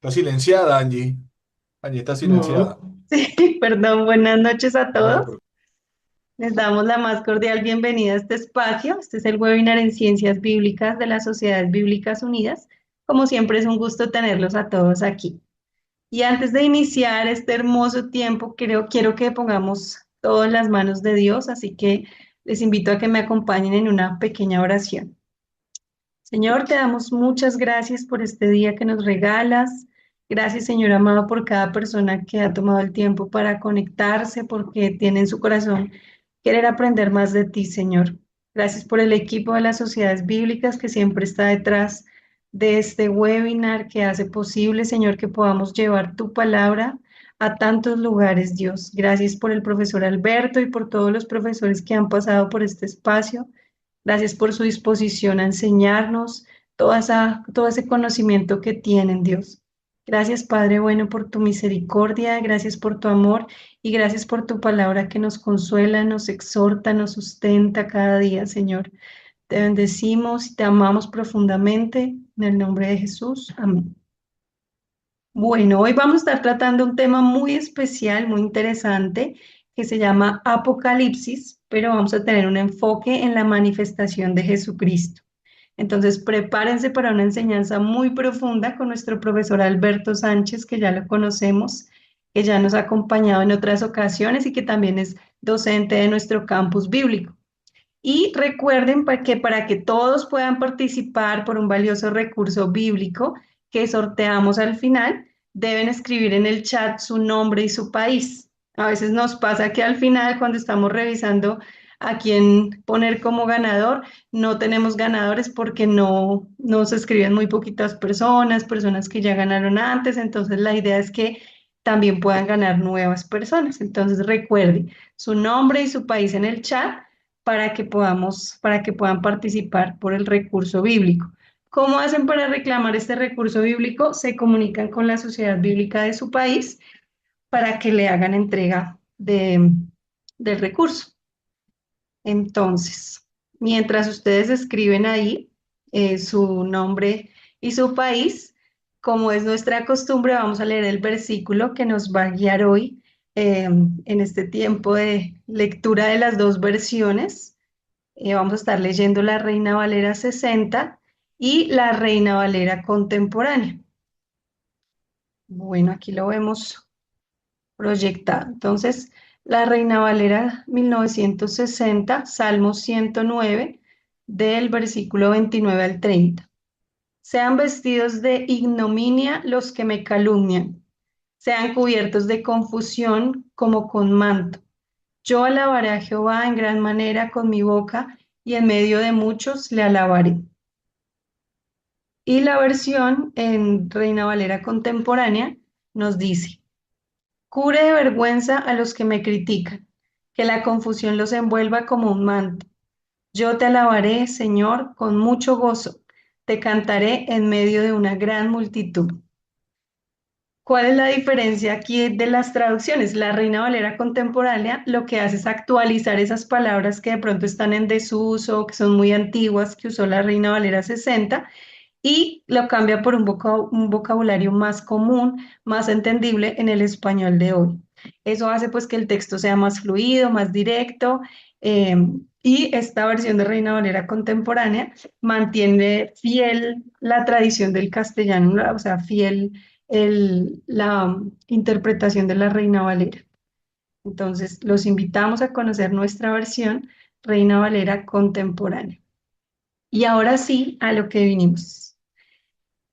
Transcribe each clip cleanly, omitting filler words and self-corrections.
Está silenciada, Angie. Angie está No. silenciada. Sí, perdón, buenas noches a No se todos. preocupe. Les damos la más cordial bienvenida a este espacio. Este es el webinar en Ciencias Bíblicas de las Sociedades Bíblicas Unidas. Como siempre es un gusto tenerlos a todos aquí. Y antes de iniciar este hermoso tiempo, quiero que pongamos todo en las manos de Dios, así que les invito a que me acompañen en una pequeña oración. Señor, te damos muchas gracias por este día que nos regalas. Gracias, Señor amado, por cada persona que ha tomado el tiempo para conectarse, porque tiene en su corazón querer aprender más de ti, Señor. Gracias por el equipo de las sociedades bíblicas que siempre está detrás de este webinar, que hace posible, Señor, que podamos llevar tu palabra a tantos lugares, Dios. Gracias por el profesor Alberto y por todos los profesores que han pasado por este espacio. Gracias por su disposición a enseñarnos todo ese conocimiento que tienen, Dios. Gracias, Padre bueno, por tu misericordia, gracias por tu amor y gracias por tu palabra que nos consuela, nos exhorta, nos sustenta cada día, Señor. Te bendecimos y te amamos profundamente en el nombre de Jesús. Amén. Bueno, hoy vamos a estar tratando un tema muy especial, muy interesante, que se llama Apocalipsis, pero vamos a tener un enfoque en la manifestación de Jesucristo. Entonces, prepárense para una enseñanza muy profunda con nuestro profesor Alberto Sánchez, que ya lo conocemos, que ya nos ha acompañado en otras ocasiones y que también es docente de nuestro campus bíblico. Y recuerden que para que todos puedan participar por un valioso recurso bíblico que sorteamos al final, deben escribir en el chat su nombre y su país. A veces nos pasa que al final, cuando estamos revisando a quién poner como ganador, no tenemos ganadores porque no se escriben muy poquitas personas, personas que ya ganaron antes. Entonces, la idea es que también puedan ganar nuevas personas. Entonces, recuerde su nombre y su país en el chat para que puedan participar por el recurso bíblico. ¿Cómo hacen para reclamar este recurso bíblico? Se comunican con la sociedad bíblica de su país para que le hagan entrega del recurso. Entonces, mientras ustedes escriben ahí su nombre y su país, como es nuestra costumbre, vamos a leer el versículo que nos va a guiar hoy en este tiempo de lectura de las dos versiones. Vamos a estar leyendo la Reina Valera 60 y la Reina Valera contemporánea. Bueno, aquí lo vemos proyectado. Entonces, la Reina Valera 1960, Salmo 109, del versículo 29 al 30. Sean vestidos de ignominia los que me calumnian, sean cubiertos de confusión como con manto. Yo alabaré a Jehová en gran manera con mi boca y en medio de muchos le alabaré. Y la versión en Reina Valera contemporánea nos dice, cubre de vergüenza a los que me critican, que la confusión los envuelva como un manto. Yo te alabaré, Señor, con mucho gozo, te cantaré en medio de una gran multitud. ¿Cuál es la diferencia aquí de las traducciones? La Reina Valera contemporánea lo que hace es actualizar esas palabras que de pronto están en desuso, que son muy antiguas, que usó la Reina Valera 60, y lo cambia por un vocabulario más común, más entendible en el español de hoy. Eso hace pues que el texto sea más fluido, más directo, eh, y esta versión de Reina Valera contemporánea mantiene fiel la tradición del castellano, ¿no? O sea, fiel la interpretación de la Reina Valera. Entonces, los invitamos a conocer nuestra versión Reina Valera contemporánea. Y ahora sí, a lo que vinimos.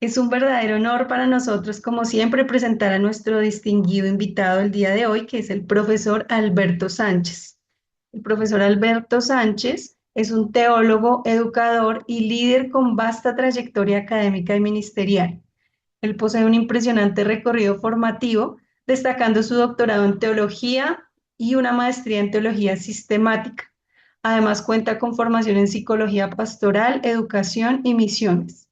Es un verdadero honor para nosotros, como siempre, presentar a nuestro distinguido invitado el día de hoy, que es el profesor Alberto Sánchez. El profesor Alberto Sánchez es un teólogo, educador y líder con vasta trayectoria académica y ministerial. Él posee un impresionante recorrido formativo, destacando su doctorado en teología y una maestría en teología sistemática. Además, cuenta con formación en psicología pastoral, educación y misiones.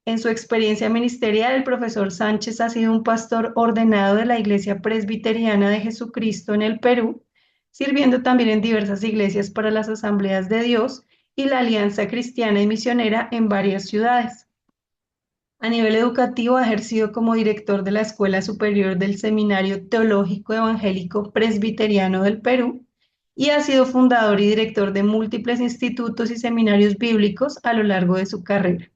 En su experiencia ministerial, el profesor Sánchez ha sido un pastor ordenado de la Iglesia Presbiteriana de Jesucristo en el Perú, sirviendo también en diversas iglesias para las Asambleas de Dios y la Alianza Cristiana y Misionera en varias ciudades. A nivel educativo, ha ejercido como director de la Escuela Superior del Seminario Teológico Evangélico Presbiteriano del Perú y ha sido fundador y director de múltiples institutos y seminarios bíblicos a lo largo de su carrera.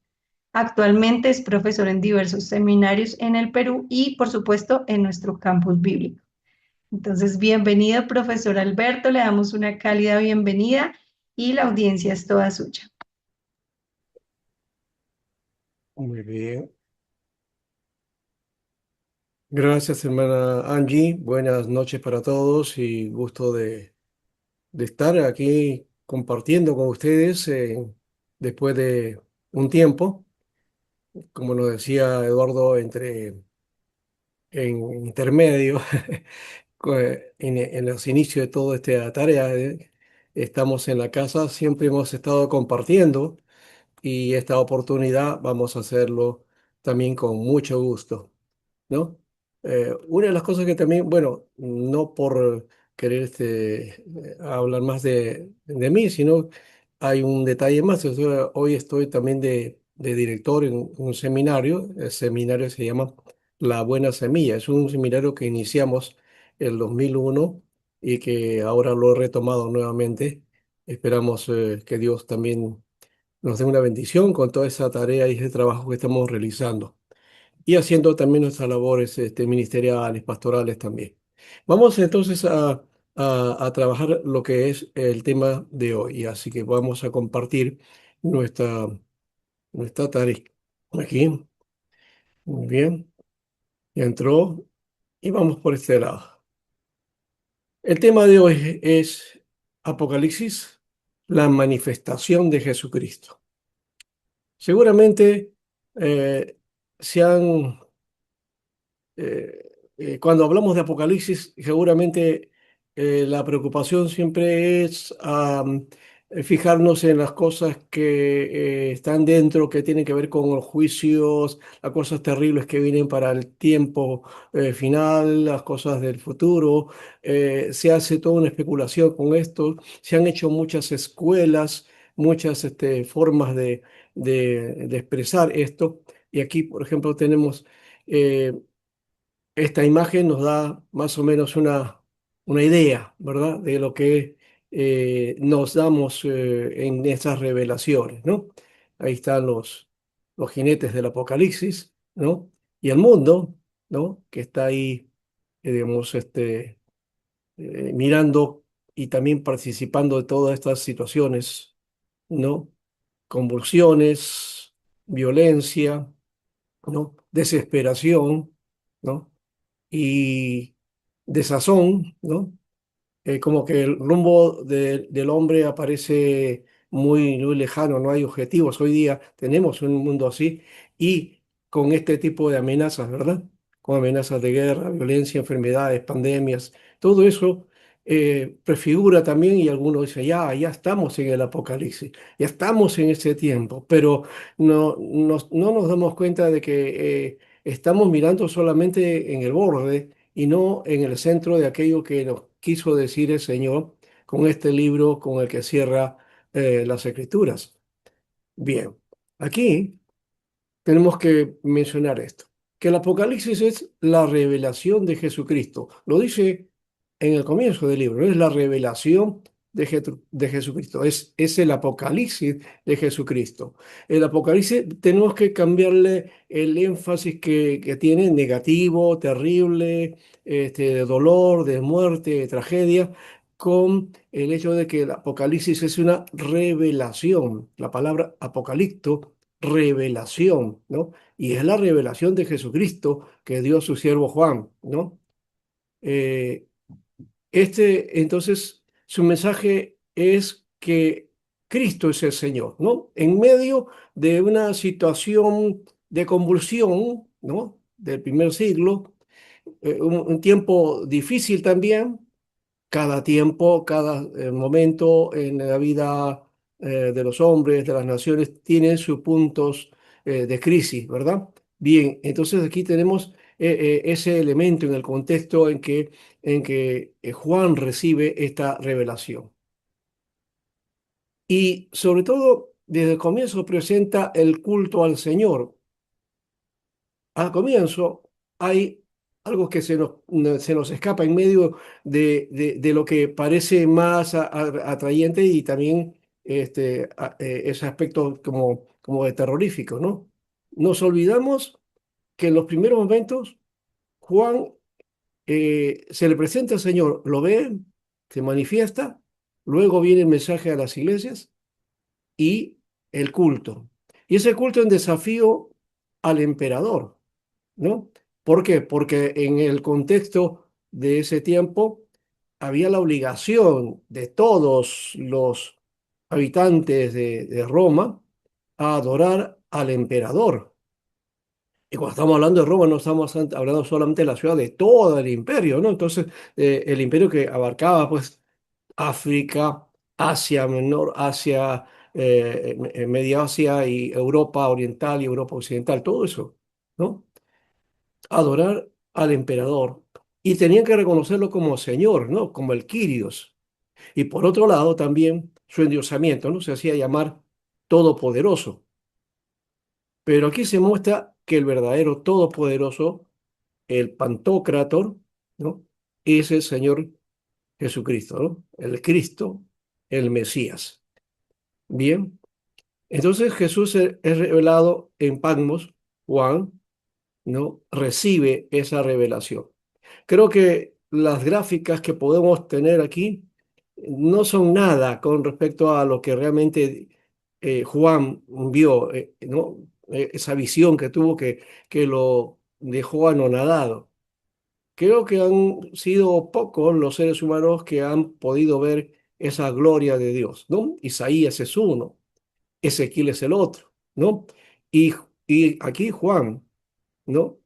Actualmente es profesor en diversos seminarios en el Perú y, por supuesto, en nuestro campus bíblico. Entonces, bienvenido, profesor Alberto, le damos una cálida bienvenida y la audiencia es toda suya. Muy bien. Gracias, hermana Angie. Buenas noches para todos y gusto de estar aquí compartiendo con ustedes después de un tiempo, como nos decía Eduardo, en intermedio, en los inicios de toda esta tarea. Estamos en la casa, siempre hemos estado compartiendo y esta oportunidad vamos a hacerlo también con mucho gusto. ¿No? Una de las cosas que también, bueno, no por querer hablar más de mí, sino hay un detalle más. O sea, hoy estoy también de director en un seminario. El seminario se llama La Buena Semilla. Es un seminario que iniciamos el 2001 y que ahora lo he retomado nuevamente. Esperamos que Dios también nos dé una bendición con toda esa tarea y ese trabajo que estamos realizando y haciendo también nuestras labores ministeriales, pastorales también. Vamos entonces a trabajar lo que es el tema de hoy, así que vamos a compartir nuestra, nuestra tarea. Aquí, muy bien, ya entró y vamos por este lado. El tema de hoy es Apocalipsis, la manifestación de Jesucristo. Seguramente eh, se han cuando hablamos de Apocalipsis, seguramente la preocupación siempre es fijarnos en las cosas que están dentro, que tienen que ver con los juicios, las cosas terribles que vienen para el tiempo final, las cosas del futuro. Se hace toda una especulación con esto. Se han hecho muchas escuelas, muchas formas de expresar esto. Y aquí, por ejemplo, tenemos... eh, esta imagen nos da más o menos una idea, ¿verdad?, de lo que nos damos en esas revelaciones, ¿no? Ahí están los jinetes del Apocalipsis, ¿no? Y el mundo, ¿no?, que está ahí, digamos, mirando y también participando de todas estas situaciones, ¿no? Convulsiones, violencia, ¿no? Desesperación, ¿no? Y desazón, ¿no? Como que el rumbo del hombre aparece muy lejano, no hay objetivos. Hoy día tenemos un mundo así y con este tipo de amenazas, ¿verdad? Con amenazas de guerra, violencia, enfermedades, pandemias, todo eso prefigura también y algunos dicen, ya estamos en el apocalipsis, ya estamos en ese tiempo, pero no nos damos cuenta de que estamos mirando solamente en el borde y no en el centro de aquello que nos quiso decir el Señor con este libro con el que cierra las Escrituras. Bien, aquí tenemos que mencionar esto, que el Apocalipsis es la revelación de Jesucristo. Lo dice en el comienzo del libro, es la revelación de Jesucristo, es el Apocalipsis de Jesucristo. El Apocalipsis tenemos que cambiarle el énfasis que tiene negativo, terrible, de dolor, de muerte, de tragedia, con el hecho de que el Apocalipsis es una revelación. La palabra apocalipto revelación, ¿no? Y es la revelación de Jesucristo que dio a su siervo Juan, ¿no? Eh, entonces, su mensaje es que Cristo es el Señor, ¿no? En medio de una situación de convulsión, ¿no? Del primer siglo, un tiempo difícil también, cada tiempo, cada momento en la vida de los hombres, de las naciones, tiene sus puntos de crisis, ¿verdad? Bien, entonces aquí tenemos ese elemento en el contexto en que Juan recibe esta revelación. Y sobre todo, desde el comienzo presenta el culto al Señor. al comienzo hay algo que se nos escapa en medio de lo que parece más atrayente y también ese aspecto como de terrorífico, ¿no? Nos olvidamos que en los primeros momentos Juan se le presenta al Señor, lo ve, se manifiesta, luego viene el mensaje a las iglesias y el culto. Y ese culto en desafío al emperador, ¿no? ¿Por qué? Porque en el contexto de ese tiempo había la obligación de todos los habitantes de Roma a adorar al emperador. Y cuando estamos hablando de Roma, no estamos hablando solamente de la ciudad, de todo el imperio, ¿no? Entonces, el imperio que abarcaba, pues, África, Asia Menor, Asia, Media Asia y Europa Oriental y Europa Occidental, todo eso, ¿no? Adorar al emperador. Y tenían que reconocerlo como señor, ¿no? Como el Quirios. Y por otro lado, también su endiosamiento, ¿no? Se hacía llamar Todopoderoso. Pero aquí se muestra que el verdadero Todopoderoso, el Pantocrator, ¿no? Es el Señor Jesucristo, ¿no? El Cristo, el Mesías. Bien, entonces Jesús es revelado en Patmos, Juan, ¿no? Recibe esa revelación. Creo que las gráficas que podemos tener aquí no son nada con respecto a lo que realmente Juan vio, ¿no? Esa visión que tuvo que lo dejó anonadado. Creo que han sido pocos los seres humanos que han podido ver esa gloria de Dios, ¿no? Isaías es uno, Ezequiel es el otro, ¿no? Y, y aquí Juan, ¿no?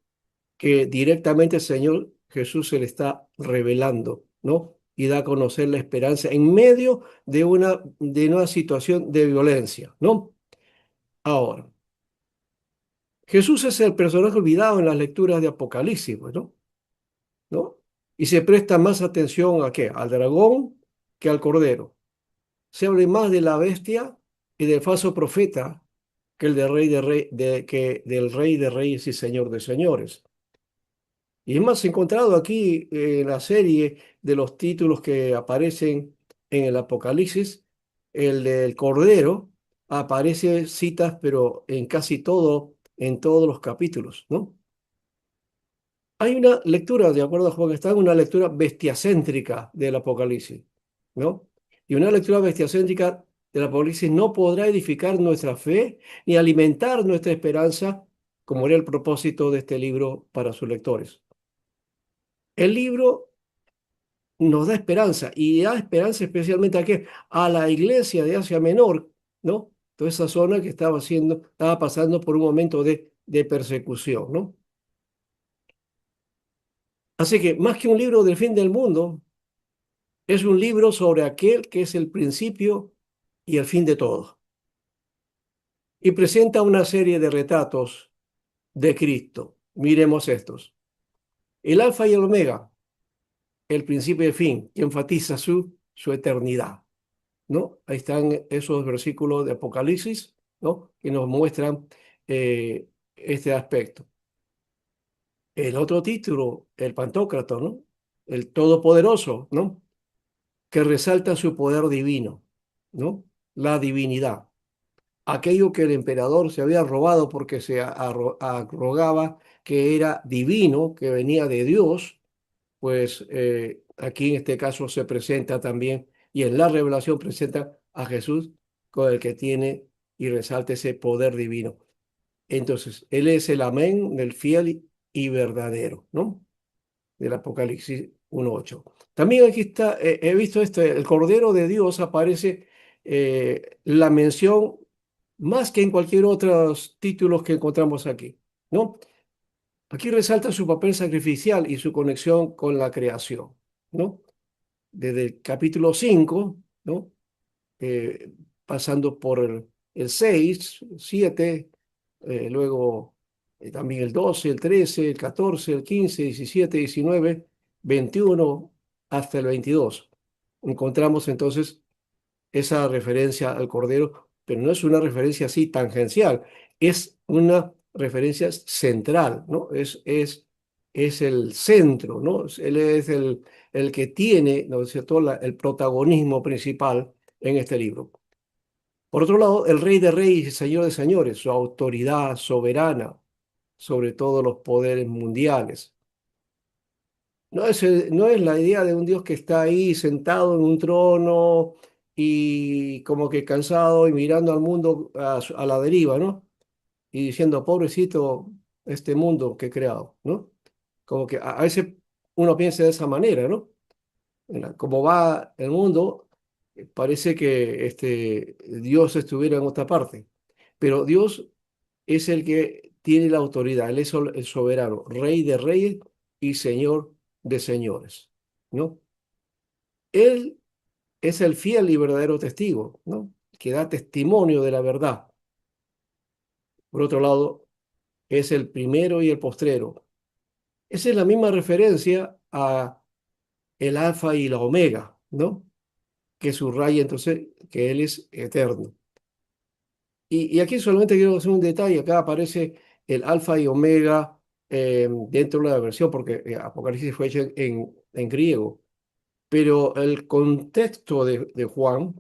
Que directamente el Señor Jesús se le está revelando, ¿no? Y da a conocer la esperanza en medio de una situación de violencia, ¿no? Ahora, Jesús es el personaje olvidado en las lecturas de Apocalipsis, pues, ¿no? Y se presta más atención ¿a qué? Al dragón que al cordero. Se habla más de la bestia y del falso profeta que el de rey de rey, que del rey de reyes y señor de señores. Y es más, he encontrado aquí en la serie de los títulos que aparecen en el Apocalipsis, el del Cordero, aparece citas, pero en casi todo, en todos los capítulos, ¿no? Hay una lectura, de acuerdo a Juan Están, una lectura bestiacéntrica del Apocalipsis, ¿no? Y una lectura bestiacéntrica del Apocalipsis no podrá edificar nuestra fe ni alimentar nuestra esperanza, como era el propósito de este libro para sus lectores. El libro nos da esperanza y da esperanza especialmente a qué? A la iglesia de Asia Menor, ¿no? Toda esa zona que estaba pasando por un momento de persecución, ¿no? Así que más que un libro del fin del mundo, es un libro sobre aquel que es el principio y el fin de todo. Y presenta una serie de retratos de Cristo. Miremos estos. El alfa y el omega, el principio y el fin, que enfatiza su eternidad, ¿no? Ahí están esos versículos de Apocalipsis, ¿no? Que nos muestran este aspecto. El otro título, el Pantocrator, ¿no? El Todopoderoso, ¿no? Que resalta su poder divino, ¿no? La divinidad. Aquello que el emperador se había robado porque se arrogaba que era divino, que venía de Dios, pues aquí en este caso se presenta también, y en la revelación presenta a Jesús con el que tiene y resalta ese poder divino. Entonces, Él es el amén del fiel y verdadero, ¿no? Del Apocalipsis 1:8. También aquí está, he visto esto, el Cordero de Dios aparece la mención más que en cualquier otros títulos que encontramos aquí, ¿no? Aquí resalta su papel sacrificial y su conexión con la creación, ¿no? Desde el capítulo 5, ¿no? Pasando por el 6, 7, luego también el 12, el 13, el 14, el 15, 17, 19, 21 hasta el 22. Encontramos entonces esa referencia al Cordero, pero no es una referencia así tangencial, es una referencia central, ¿no? Es el centro, ¿no? Él es el que tiene, ¿no es cierto?, el protagonismo principal en este libro. Por otro lado, el Rey de Reyes y Señor de Señores, su autoridad soberana sobre todos los poderes mundiales. No es la idea de un Dios que está ahí sentado en un trono y como que cansado y mirando al mundo a la deriva, ¿no? Y diciendo, pobrecito este mundo que he creado, ¿no? Como que a veces uno piensa de esa manera, ¿no? Como va el mundo, parece que Dios estuviera en otra parte, pero Dios es el que tiene la autoridad, Él es el soberano, Rey de reyes y Señor de señores, ¿no? Él es el fiel y verdadero testigo, ¿no? Que da testimonio de la verdad. Por otro lado, es el primero y el postrero. Esa es la misma referencia a el alfa y la omega, ¿no? Que subraya entonces que Él es eterno. Y aquí solamente quiero hacer un detalle, acá aparece el alfa y omega dentro de la versión, porque Apocalipsis fue hecho en griego, pero el contexto de Juan,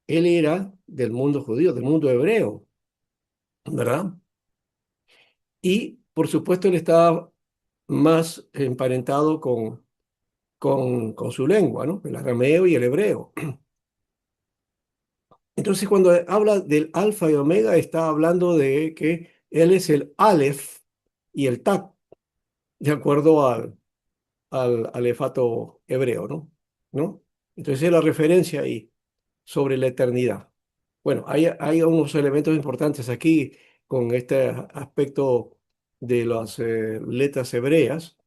él era del mundo judío, del mundo hebreo, ¿verdad? Y por supuesto él estaba más emparentado con su lengua, ¿no? El arameo y el hebreo. Entonces, cuando habla del alfa y omega, está hablando de que él es el Aleph y el Tat, de acuerdo al alefato hebreo, ¿no? ¿No? Entonces, es la referencia ahí sobre la eternidad. Bueno, hay unos elementos importantes aquí con este aspecto de las letras hebreas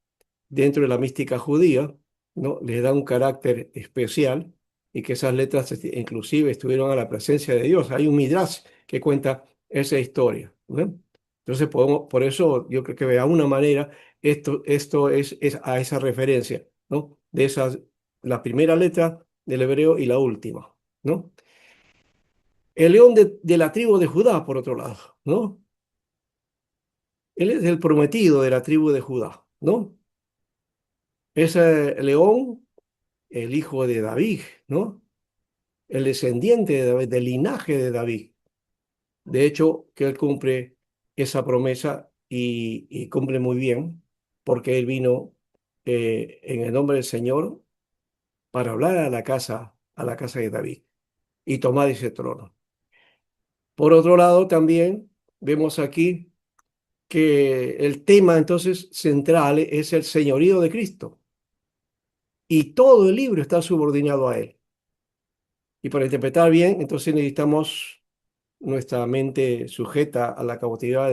dentro de la mística judía, ¿no? Les da un carácter especial y que esas letras inclusive estuvieron a la presencia de Dios. Hay un Midrash que cuenta esa historia, ¿no? Entonces, por eso yo creo que de alguna manera esto es a esa referencia, ¿no? De esas, la primera letra del hebreo y la última, ¿no? El león de la tribu de Judá, por otro lado, ¿no? Él es el prometido de la tribu de Judá, ¿no? Ese león, el hijo de David, ¿no? El descendiente de David, del linaje de David. De hecho, que él cumple esa promesa y cumple muy bien, porque él vino en el nombre del Señor para hablar a la casa de David y tomar ese trono. Por otro lado, también vemos aquí que el tema entonces central es el señorío de Cristo y todo el libro está subordinado a él. Y para interpretar bien, entonces necesitamos nuestra mente sujeta a la cautividad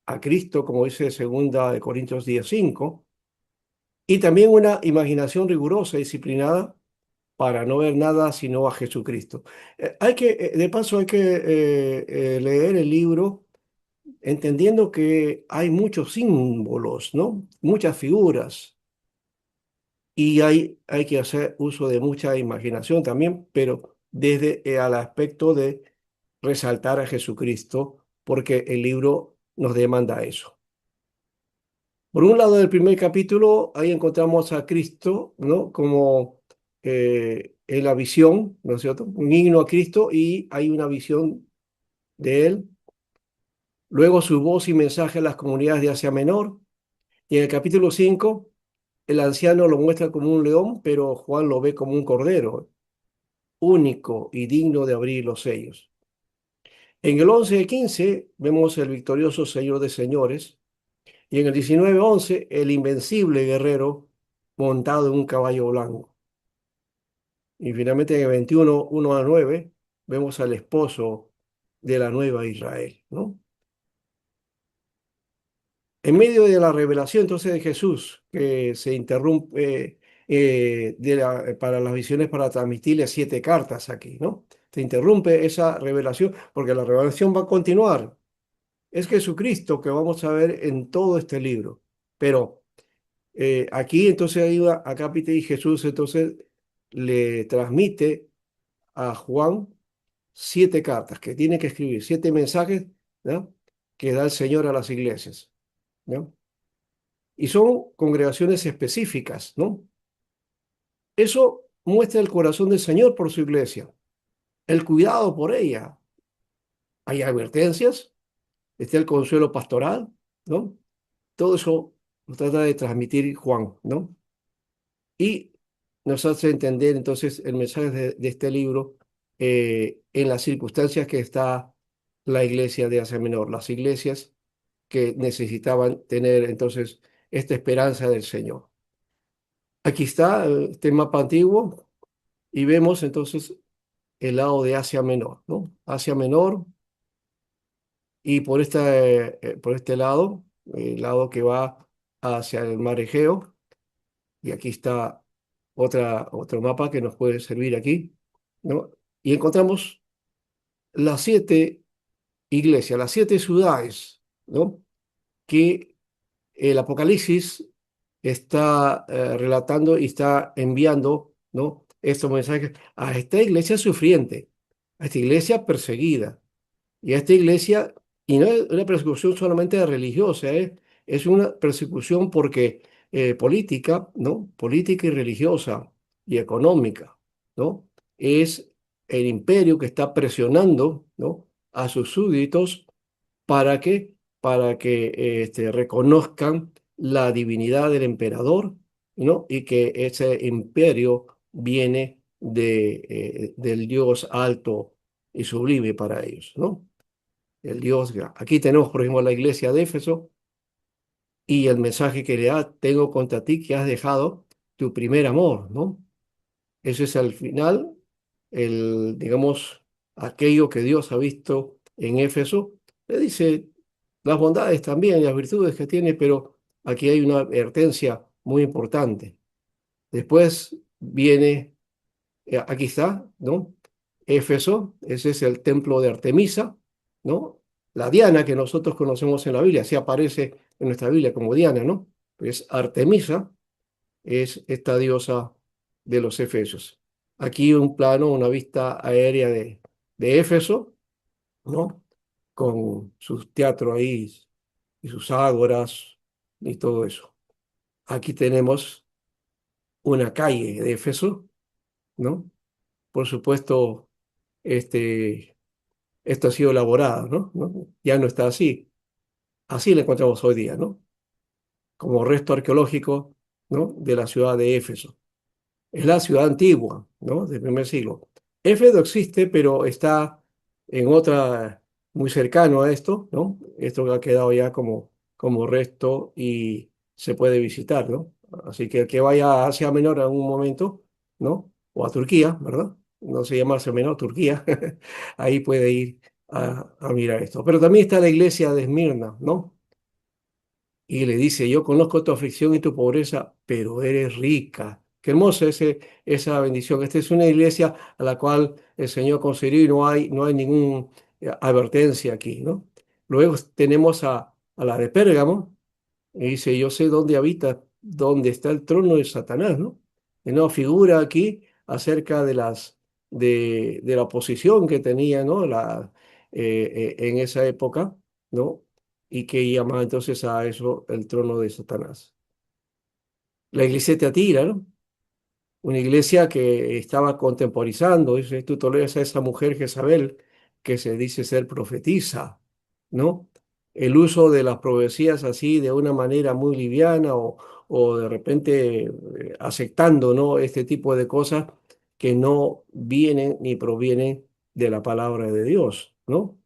a Cristo, como dice 2 Corintios 10:5, y también una imaginación rigurosa y disciplinada para no ver nada sino a Jesucristo. De paso, hay que leer el libro entendiendo que hay muchos símbolos, ¿no? Muchas figuras. Y hay que hacer uso de mucha imaginación también, pero desde el aspecto de resaltar a Jesucristo, porque el libro nos demanda eso. Por un lado, del primer capítulo, ahí encontramos a Cristo, ¿no? Como en la visión, ¿no es cierto? Un himno a Cristo y hay una visión de él. Luego su voz y mensaje a las comunidades de Asia Menor. Y en el capítulo 5 el anciano lo muestra como un león, pero Juan lo ve como un cordero, único y digno de abrir los sellos. En el 11:15 vemos el victorioso Señor de señores y en el 19:11 el invencible guerrero montado en un caballo blanco. Y finalmente en el 21:1-9 vemos al esposo de la nueva Israel, ¿no? En medio de la revelación entonces de Jesús, que se interrumpe para las visiones para transmitirle 7 cartas aquí, ¿no? Se interrumpe esa revelación porque la revelación va a continuar. Es Jesucristo que vamos a ver en todo este libro. Pero aquí entonces ahí va Acápite y Jesús entonces le transmite a Juan 7 cartas que tiene que escribir, 7 mensajes, ¿no? que da el Señor a las iglesias, ¿no? Y son congregaciones específicas, ¿no? Eso muestra el corazón del Señor por su iglesia, el cuidado por ella. Hay advertencias, está el consuelo pastoral, ¿no? Todo eso nos trata de transmitir Juan, ¿no? Y nos hace entender entonces el mensaje de este libro en las circunstancias que está la iglesia de Asia Menor, las iglesias que necesitaban tener entonces esta esperanza del Señor. Aquí está este mapa antiguo y vemos entonces el lado de Asia Menor, ¿no? Asia Menor y por este lado, el lado que va hacia el mar Egeo, y aquí está otro mapa que nos puede servir aquí, ¿no? Y encontramos las 7 iglesias, las 7 ciudades, ¿no? Que el Apocalipsis está relatando y está enviando, ¿no? Estos mensajes a esta iglesia sufriente, a esta iglesia perseguida y a esta iglesia, y no es una persecución solamente religiosa, es una persecución porque política, ¿no? Política y religiosa y económica, ¿no? Es el imperio que está presionando, ¿no? A sus súbditos para que, reconozcan la divinidad del emperador, ¿no? Y que ese imperio viene del Dios alto y sublime para ellos, ¿no? El Dios. Aquí tenemos, por ejemplo, la iglesia de Éfeso y el mensaje que le da: tengo contra ti que has dejado tu primer amor, ¿no? Eso es al final, digamos, aquello que Dios ha visto en Éfeso. Le dice las bondades también, las virtudes que tiene, pero aquí hay una advertencia muy importante. Después viene, aquí está, ¿no? Éfeso, ese es el templo de Artemisa, ¿no? La Diana que nosotros conocemos en la Biblia, así aparece en nuestra Biblia como Diana, ¿no? Es Artemisa, es esta diosa de los Efesios. Aquí un plano, una vista aérea de Éfeso, ¿no? Con sus teatros ahí y sus ágoras y todo eso. Aquí tenemos una calle de Éfeso, ¿no? Por supuesto, este, esto ha sido elaborado, ¿no? Ya no está así. Así la encontramos hoy día, ¿no? Como resto arqueológico, ¿no? De la ciudad de Éfeso. Es la ciudad antigua, ¿no? Del primer siglo. Éfeso existe, pero está en otra, muy cercano a esto, ¿no? Esto ha quedado ya como resto y se puede visitar, ¿no? Así que el que vaya a Asia Menor en algún momento, ¿no? O a Turquía, ¿verdad? No se llama Asia Menor, Turquía. Ahí puede ir a mirar esto. Pero también está la iglesia de Esmirna, ¿no? Y le dice: yo conozco tu aflicción y tu pobreza, pero eres rica. Qué hermosa esa bendición. Esta es una iglesia a la cual el Señor concedió y no hay ninguna advertencia aquí, ¿no? Luego tenemos a la de Pérgamo, y dice: yo sé dónde habita, dónde está el trono de Satanás, ¿no? Y no figura aquí acerca de la oposición que tenía, ¿no? En esa época, ¿no? Y que llamaba entonces a eso el trono de Satanás. La iglesia de Tiatira, ¿no? Una iglesia que estaba contemporizando, dice: tú toleras a esa mujer Jezabel, que se dice ser profetisa, ¿no? El uso de las profecías así de una manera muy liviana o de repente aceptando, ¿no? Este tipo de cosas que no vienen ni provienen de la palabra de Dios, ¿no?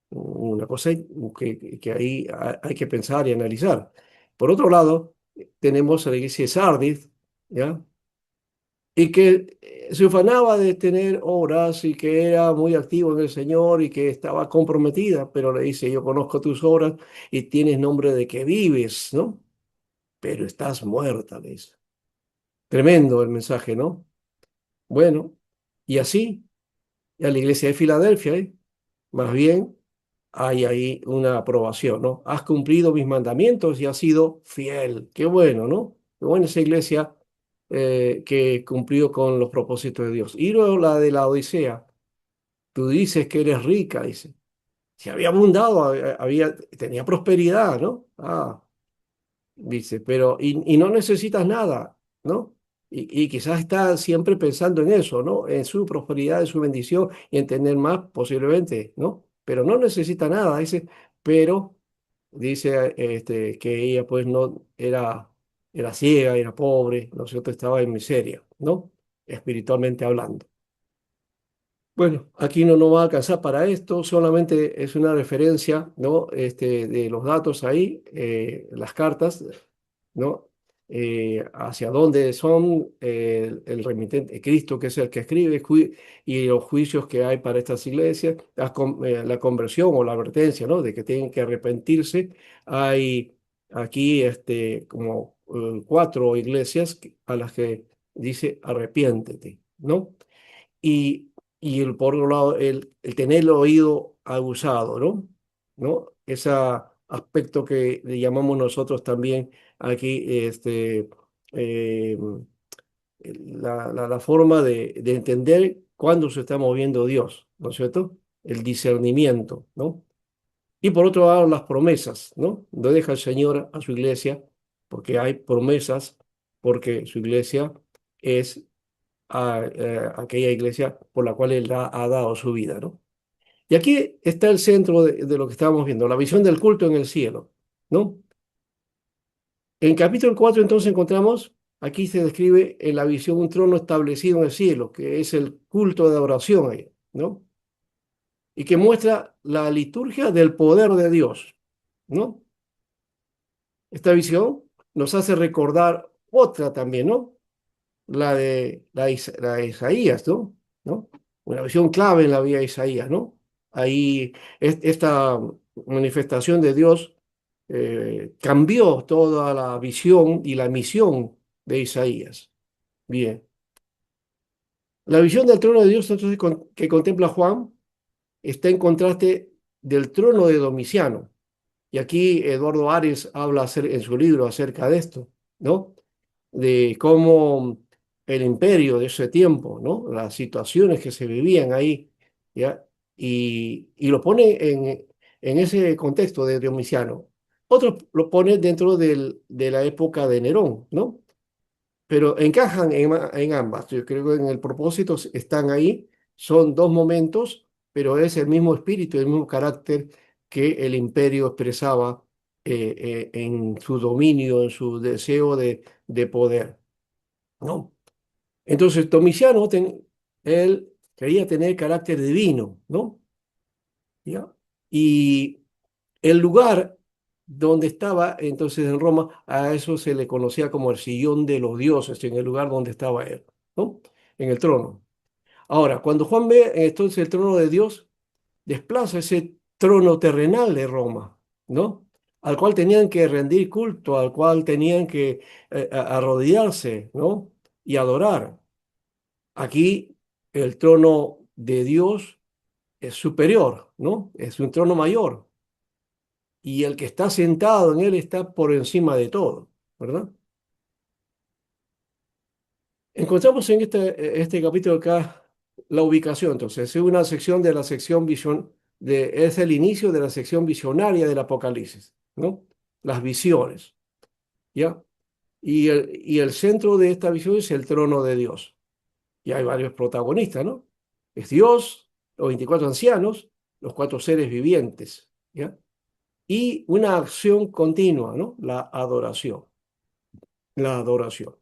Una cosa que ahí hay que pensar y analizar. Por otro lado, tenemos a la iglesia de Sardis, ¿ya? Y que se ufanaba de tener obras y que era muy activo en el Señor y que estaba comprometida, pero le dice: yo conozco tus obras y tienes nombre de que vives, ¿no? Pero estás muerta, le dice. Tremendo el mensaje, ¿no? Bueno, y así, y a la iglesia de Filadelfia, más bien hay ahí una aprobación, ¿no? Has cumplido mis mandamientos y has sido fiel. Qué bueno, ¿no? Qué buena esa iglesia que cumplió con los propósitos de Dios. Y luego la de la Odisea. Tú dices que eres rica, dice. Si había abundado, tenía prosperidad, ¿no? Dice, pero, y no necesitas nada, ¿no? Y quizás está siempre pensando en eso, ¿no? En su prosperidad, en su bendición y en tener más posiblemente, ¿no? Pero no necesita nada, dice, pero dice que ella pues no era ciega, era pobre, ¿no es cierto? Estaba en miseria, ¿no? Espiritualmente hablando. Bueno, aquí no nos va a alcanzar para esto, solamente es una referencia, ¿no? De los datos ahí, las cartas, ¿no? Hacia dónde son el remitente, Cristo, que es el que escribe, y los juicios que hay para estas iglesias, la conversión o la advertencia, ¿no? De que tienen que arrepentirse. Hay aquí como 4 iglesias a las que dice arrepiéntete, ¿no? Y por otro lado, el tener el oído aguzado, ¿no? ¿No? Ese aspecto que le llamamos nosotros también aquí, eh, la forma de entender cuándo se está moviendo Dios, ¿no es cierto? El discernimiento, ¿no? Y por otro lado, las promesas, ¿no? No deja el Señor a su iglesia, porque hay promesas, porque su iglesia es aquella iglesia por la cual él ha dado su vida, ¿no? Y aquí está el centro de lo que estábamos viendo, la visión del culto en el cielo, ¿no? En capítulo 4 entonces encontramos, aquí se describe en la visión un trono establecido en el cielo, que es el culto de adoración ahí, ¿no? Y que muestra la liturgia del poder de Dios, ¿no? Esta visión nos hace recordar otra también, ¿no? La de Isaías, ¿no? ¿No? Una visión clave en la vida de Isaías, ¿no? Ahí esta manifestación de Dios cambió toda la visión y la misión de Isaías. Bien. La visión del trono de Dios entonces, que contempla Juan está en contraste del trono de Domiciano. Y aquí Eduardo Ares habla en su libro acerca de esto, ¿no? De cómo el imperio de ese tiempo, ¿no? Las situaciones que se vivían ahí, ¿ya? Y lo pone en ese contexto de Domiciano. Otros lo pone dentro de la época de Nerón, ¿no? Pero encajan en ambas. Yo creo que en el propósito están ahí, son dos momentos, pero es el mismo espíritu, el mismo carácter que el imperio expresaba en su dominio, en su deseo de poder, ¿no? Entonces, Domiciano, él quería tener carácter divino, ¿no? ¿Ya? Y el lugar donde estaba entonces en Roma, a eso se le conocía como el sillón de los dioses, en el lugar donde estaba él, ¿no? En el trono. Ahora, cuando Juan ve entonces el trono de Dios, desplaza ese trono terrenal de Roma, ¿no? Al cual tenían que rendir culto, al cual tenían que arrodillarse, ¿no? Y adorar. Aquí el trono de Dios es superior, ¿no? Es un trono mayor. Y el que está sentado en él está por encima de todo, ¿verdad? Encontramos en este capítulo acá la ubicación, entonces, es una sección de la sección es el inicio de la sección visionaria del Apocalipsis, ¿no? Las visiones, ¿ya? Y el centro de esta visión es el trono de Dios. Y hay varios protagonistas, ¿no? Es Dios, los 24 ancianos, los 4 seres vivientes, ¿ya? Y una acción continua, ¿no? La adoración, la adoración.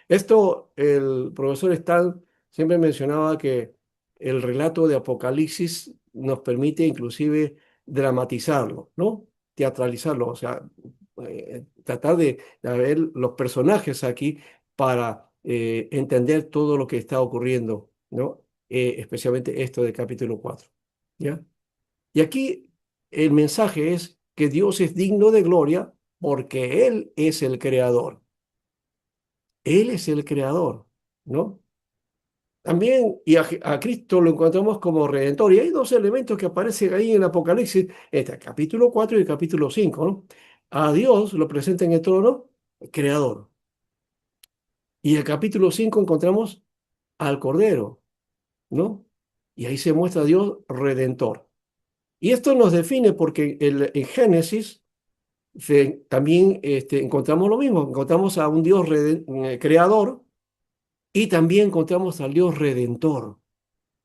Esto, el profesor Stan siempre mencionaba que el relato de Apocalipsis nos permite inclusive dramatizarlo, ¿no? Teatralizarlo, o sea, tratar de ver los personajes aquí para entender todo lo que está ocurriendo, ¿no? Especialmente esto del capítulo 4, ¿ya? Y aquí el mensaje es que Dios es digno de gloria porque Él es el creador. Él es el creador, ¿no? También, y a Cristo lo encontramos como redentor. Y hay 2 elementos que aparecen ahí en Apocalipsis, el capítulo 4 y el capítulo 5, ¿no? A Dios lo presenta en el trono, creador. Y en el capítulo 5 encontramos al Cordero, ¿no? Y ahí se muestra a Dios redentor. Y esto nos define porque en Génesis también encontramos lo mismo, encontramos a un Dios creador y también encontramos al Dios redentor,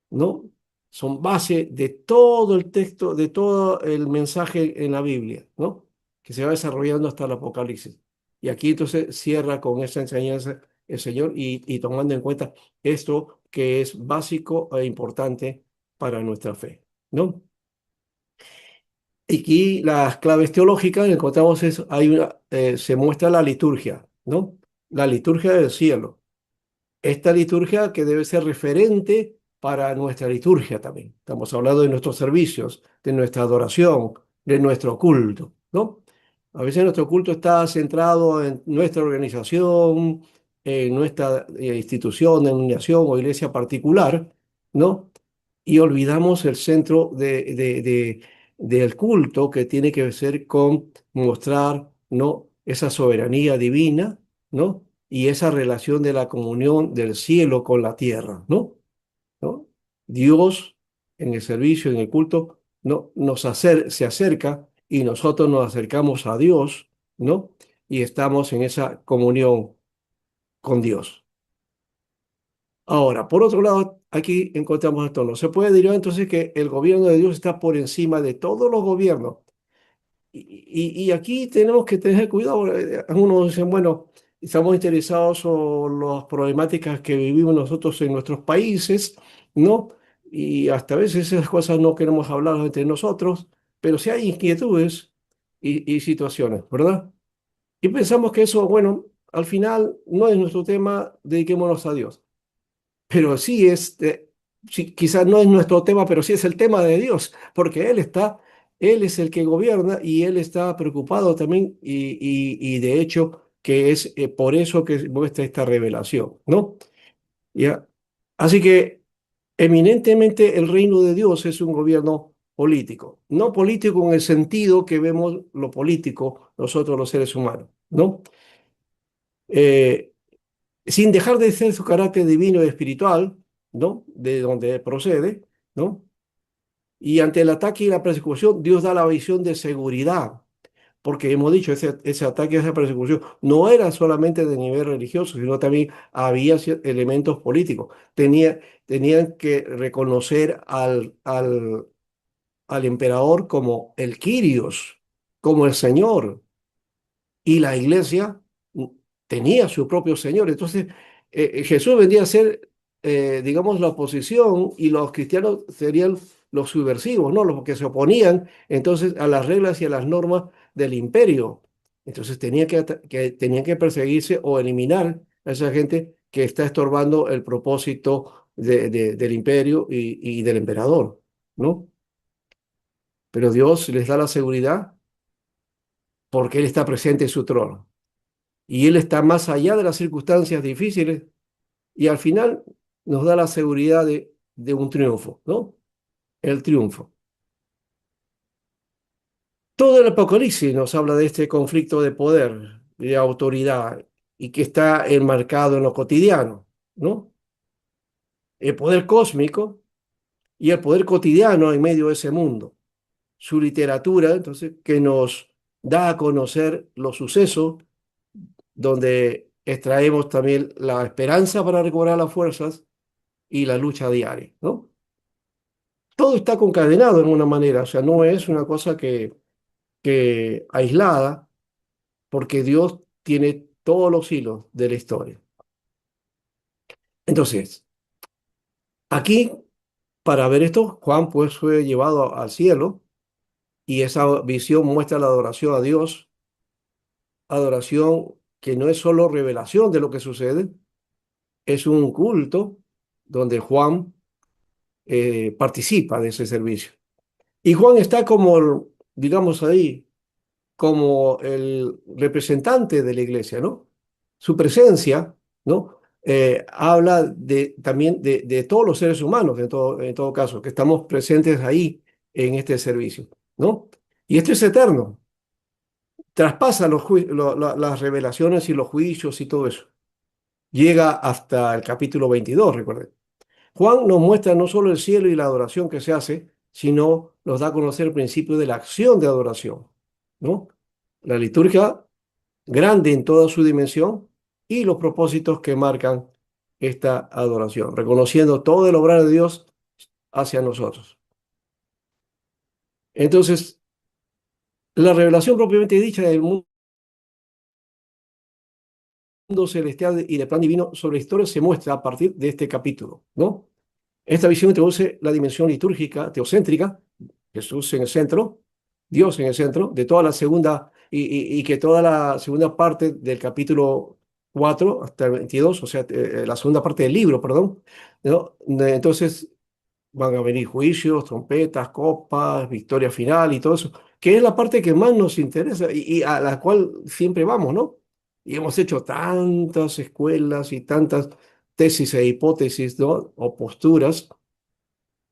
¿no? Son base de todo el texto, de todo el mensaje en la Biblia, ¿no? Que se va desarrollando hasta el Apocalipsis. Y aquí entonces cierra con esa enseñanza el Señor y tomando en cuenta esto que es básico e importante para nuestra fe, ¿no? Y aquí las claves teológicas encontramos eso, se muestra la liturgia, ¿no? La liturgia del cielo. Esta liturgia que debe ser referente para nuestra liturgia también. Estamos hablando de nuestros servicios, de nuestra adoración, de nuestro culto, ¿no? A veces nuestro culto está centrado en nuestra organización, en nuestra institución, denominación o iglesia particular, ¿no? Y olvidamos el centro del culto que tiene que ver con mostrar, ¿no? Esa soberanía divina, ¿no? Y esa relación de la comunión del cielo con la tierra, ¿no? ¿No? Dios en el servicio, en el culto, ¿no? Se acerca y nosotros nos acercamos a Dios, ¿no? Y estamos en esa comunión con Dios. Ahora, por otro lado, aquí encontramos esto. No se puede derivar entonces que el gobierno de Dios está por encima de todos los gobiernos. Y aquí tenemos que tener cuidado. Algunos dicen, bueno, estamos interesados en las problemáticas que vivimos nosotros en nuestros países, ¿no? Y hasta a veces esas cosas no queremos hablar entre nosotros, pero sí hay inquietudes y situaciones, ¿verdad? Y pensamos que eso, bueno, al final no es nuestro tema, dediquémonos a Dios. Pero sí sí, quizás no es nuestro tema, pero sí es el tema de Dios, porque Él es el que gobierna y Él está preocupado también y de hecho que es por eso que muestra esta revelación, ¿no? ¿Ya? Así que eminentemente el reino de Dios es un gobierno político, no político en el sentido que vemos lo político nosotros los seres humanos, ¿no? Eh, Sin dejar de ser su carácter divino y espiritual, ¿no? De donde procede, ¿no? Y ante el ataque y la persecución, Dios da la visión de seguridad, porque hemos dicho, ese ataque, esa persecución, no era solamente de nivel religioso, sino también había elementos políticos. Tenían que reconocer al emperador como el Kyrios, como el Señor, y la iglesia tenía su propio Señor. Entonces, Jesús vendría a ser, digamos, la oposición y los cristianos serían los subversivos, ¿no? Los que se oponían entonces a las reglas y a las normas del imperio. Entonces, tenían que perseguirse o eliminar a esa gente que está estorbando el propósito del imperio y del emperador, ¿no? Pero Dios les da la seguridad porque Él está presente en su trono. Y Él está más allá de las circunstancias difíciles y al final nos da la seguridad de un triunfo, ¿no? El triunfo. Todo el Apocalipsis nos habla de este conflicto de poder, de autoridad, y que está enmarcado en lo cotidiano, ¿no? El poder cósmico y el poder cotidiano en medio de ese mundo. Su literatura, entonces, que nos da a conocer los sucesos donde extraemos también la esperanza para recobrar las fuerzas y la lucha diaria, ¿no? Todo está concadenado en una manera, o sea, no es una cosa que aislada, porque Dios tiene todos los hilos de la historia. Entonces, aquí, para ver esto, Juan pues fue llevado al cielo y esa visión muestra la adoración a Dios, adoración que no es solo revelación de lo que sucede, es un culto donde Juan participa de ese servicio. Y Juan está como, digamos ahí, como el representante de la iglesia, ¿no? Su presencia, ¿no? Habla también de todos los seres humanos, en todo caso, que estamos presentes ahí en este servicio, ¿no? Y esto es eterno, traspasa las revelaciones y los juicios y todo eso. Llega hasta el capítulo 22, recuerden. Juan nos muestra no solo el cielo y la adoración que se hace, sino nos da a conocer el principio de la acción de adoración, ¿no? La liturgia grande en toda su dimensión y los propósitos que marcan esta adoración, reconociendo todo el obrar de Dios hacia nosotros. Entonces, la revelación propiamente dicha del mundo celestial y del plan divino sobre la historia se muestra a partir de este capítulo, ¿no? Esta visión introduce la dimensión litúrgica teocéntrica, Jesús en el centro, Dios en el centro, de toda la segunda, y que toda la segunda parte del capítulo 4 hasta el 22, o sea, la segunda parte del libro, perdón, ¿no? Entonces van a venir juicios, trompetas, copas, victoria final y todo eso, que es la parte que más nos interesa y a la cual siempre vamos, ¿no? Y hemos hecho tantas escuelas y tantas tesis e hipótesis, ¿no? O posturas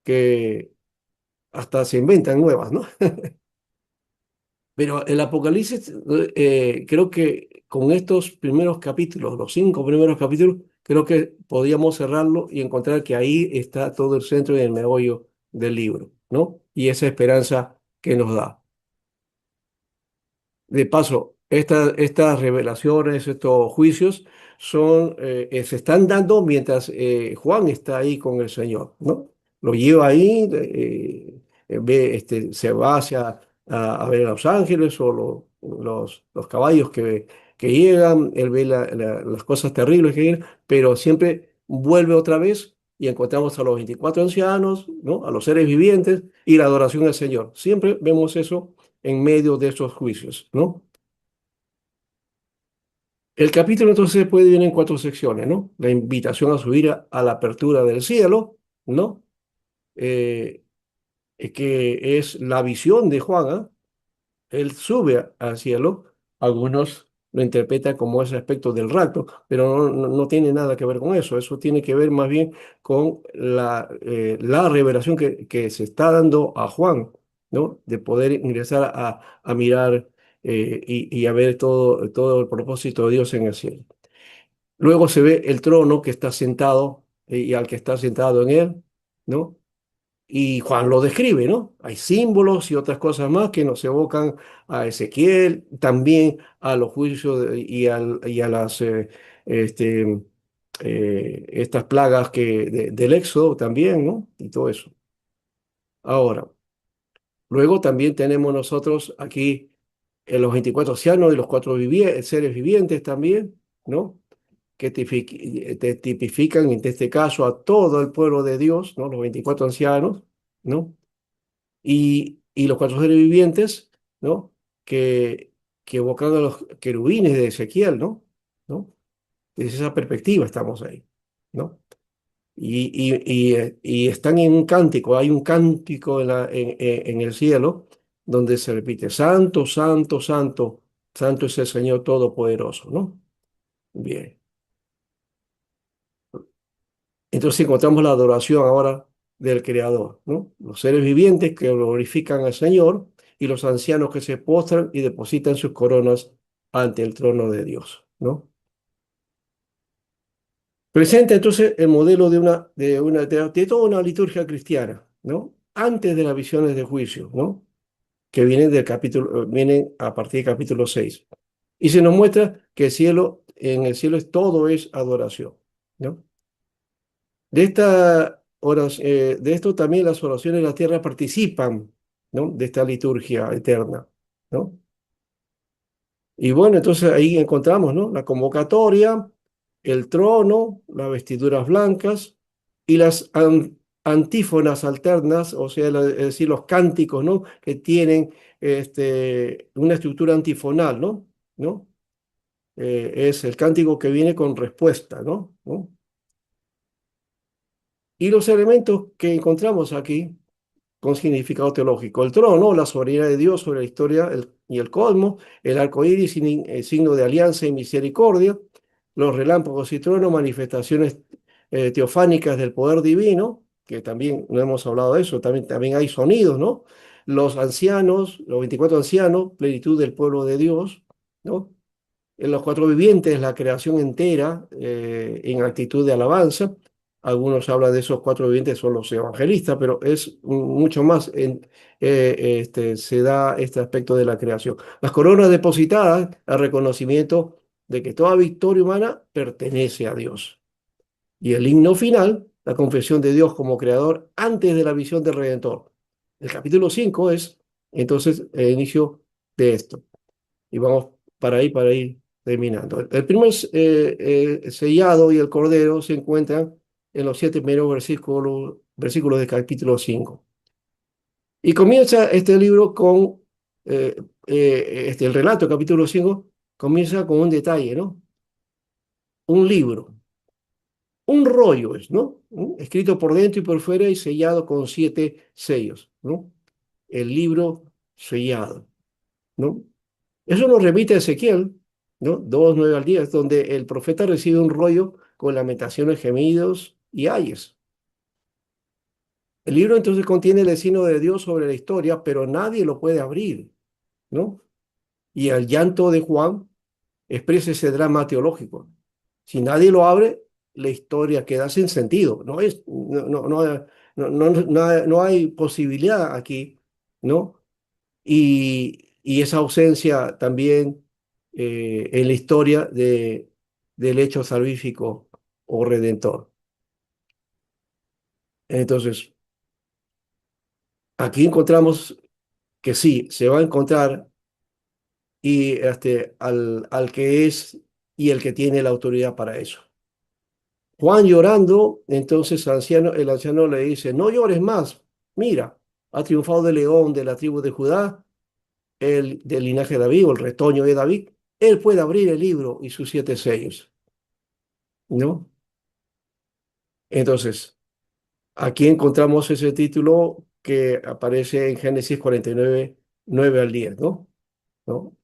que hasta se inventan nuevas, ¿no? Pero el Apocalipsis, creo que con estos primeros capítulos, los 5 primeros capítulos, creo que podíamos cerrarlo y encontrar que ahí está todo el centro y el meollo del libro, ¿no? Y esa esperanza que nos da. De paso, estas revelaciones, estos juicios, se están dando mientras Juan está ahí con el Señor, ¿no? Lo lleva ahí, se va a ver a los ángeles o los caballos que llegan, él ve las cosas terribles que llegan, pero siempre vuelve otra vez y encontramos a los 24 ancianos, ¿no? A los seres vivientes y la adoración al Señor. Siempre vemos eso en medio de esos juicios, ¿no? El capítulo entonces se puede dividir en 4 secciones, ¿no? La invitación a subir a la apertura del cielo, ¿no? Eh, que es la visión de Juan, ¿ah? Él sube al cielo, algunos lo interpretan como ese aspecto del rapto, pero no tiene nada que ver con eso tiene que ver más bien con la revelación que se está dando a Juan, ¿no? De poder ingresar a mirar y a ver todo el propósito de Dios en el cielo. Luego se ve el trono que está sentado y al que está sentado en él, ¿no? Y Juan lo describe, ¿no? Hay símbolos y otras cosas más que nos evocan a Ezequiel, también a los juicios y a las este, estas plagas del Éxodo también, ¿no? Y todo eso. Ahora, luego también tenemos nosotros aquí los 24 ancianos y los 4 seres vivientes también, ¿no? Que te tipifican en este caso a todo el pueblo de Dios, ¿no? Los 24 ancianos, ¿no? Y los 4 seres vivientes, ¿no? Que, que evocan a los querubines de Ezequiel, ¿no? ¿No? Desde esa perspectiva estamos ahí, ¿no? Y están en un cántico, hay un cántico en el cielo donde se repite, Santo, Santo, Santo, Santo es el Señor Todopoderoso, ¿no? Bien. Entonces encontramos la adoración ahora del Creador, ¿no? Los seres vivientes que glorifican al Señor y los ancianos que se postran y depositan sus coronas ante el trono de Dios, ¿no? Presenta entonces el modelo de toda una liturgia cristiana, ¿no? Antes de las visiones de juicio, ¿no? Que vienen a partir del capítulo 6. Y se nos muestra que en el cielo todo es adoración, ¿no? De esto también las oraciones de la tierra participan, ¿no? De esta liturgia eterna, ¿no? Y bueno, entonces ahí encontramos, ¿no? La convocatoria, el trono, las vestiduras blancas y las antífonas alternas, o sea, es decir, los cánticos, ¿no? Que tienen una estructura antifonal, ¿no? ¿No? Es el cántico que viene con respuesta, ¿no? ¿No? Y los elementos que encontramos aquí con significado teológico. El trono, la soberanía de Dios sobre la historia y el cosmos, el arco iris, signo de alianza y misericordia, los relámpagos y truenos, manifestaciones teofánicas del poder divino, que también no hemos hablado de eso, también hay sonidos, ¿no? Los ancianos, los 24 ancianos, plenitud del pueblo de Dios, ¿no? En los 4 vivientes, la creación entera en actitud de alabanza, Algunos hablan de esos cuatro vivientes, son los evangelistas, pero es mucho más. Se da este aspecto de la creación. Las coronas depositadas al reconocimiento de que toda victoria humana pertenece a Dios. Y el himno final, la confesión de Dios como creador antes de la visión del Redentor. El capítulo 5 es entonces el inicio de esto. Y vamos para ir terminando. El primer sellado y el cordero se encuentran en los 7 primeros versículos del capítulo 5. Y comienza este libro con, el relato, capítulo 5, comienza con un detalle, ¿no? Un libro. Un rollo es, ¿no? Escrito por dentro y por fuera y sellado con 7 sellos, ¿no? El libro sellado, ¿no? Eso nos remite a Ezequiel, ¿no? 2:9 al 10, donde el profeta recibe un rollo con lamentaciones, gemidos y ayes. El libro entonces contiene el destino de Dios sobre la historia, pero nadie lo puede abrir, ¿no? Y el llanto de Juan expresa ese drama teológico. Si nadie lo abre, la historia queda sin sentido. No hay posibilidad aquí, ¿no? Y esa ausencia también en la historia del hecho salvífico o redentor. Entonces, aquí encontramos que sí, se va a encontrar al que es y el que tiene la autoridad para eso. Juan llorando, entonces el anciano le dice, no llores más, mira, ha triunfado el león de la tribu de Judá, el del linaje de David, o el retoño de David, él puede abrir el libro y sus 7 sellos, ¿no? Entonces, aquí encontramos ese título que aparece en Génesis 49, 9 al 10, ¿no? ¿No?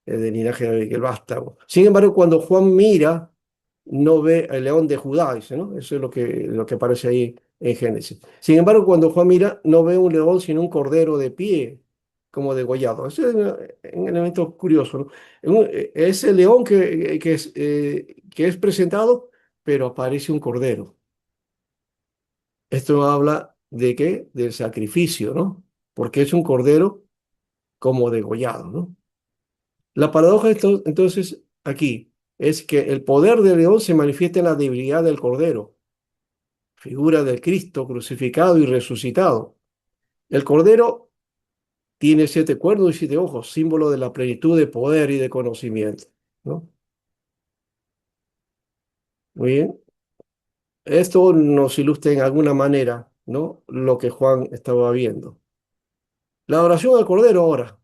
Del linaje de David, el vástago. Sin embargo, cuando Juan mira, no ve el león de Judá, dice, ¿no? Eso es lo que aparece ahí en Génesis. Sin embargo, cuando Juan mira, no ve un león, sino un cordero de pie, como degollado. Ese es un elemento curioso, ¿no? Es el león que es presentado, pero aparece un cordero. Esto habla de qué? Del sacrificio, ¿no? Porque es un cordero como degollado, ¿no? La paradoja entonces aquí es que el poder del león se manifiesta en la debilidad del cordero, figura del Cristo crucificado y resucitado. El cordero tiene 7 cuernos y 7 ojos, símbolo de la plenitud de poder y de conocimiento, ¿no? Muy bien. Esto nos ilustra en alguna manera, ¿no? Lo que Juan estaba viendo. La adoración al cordero ahora.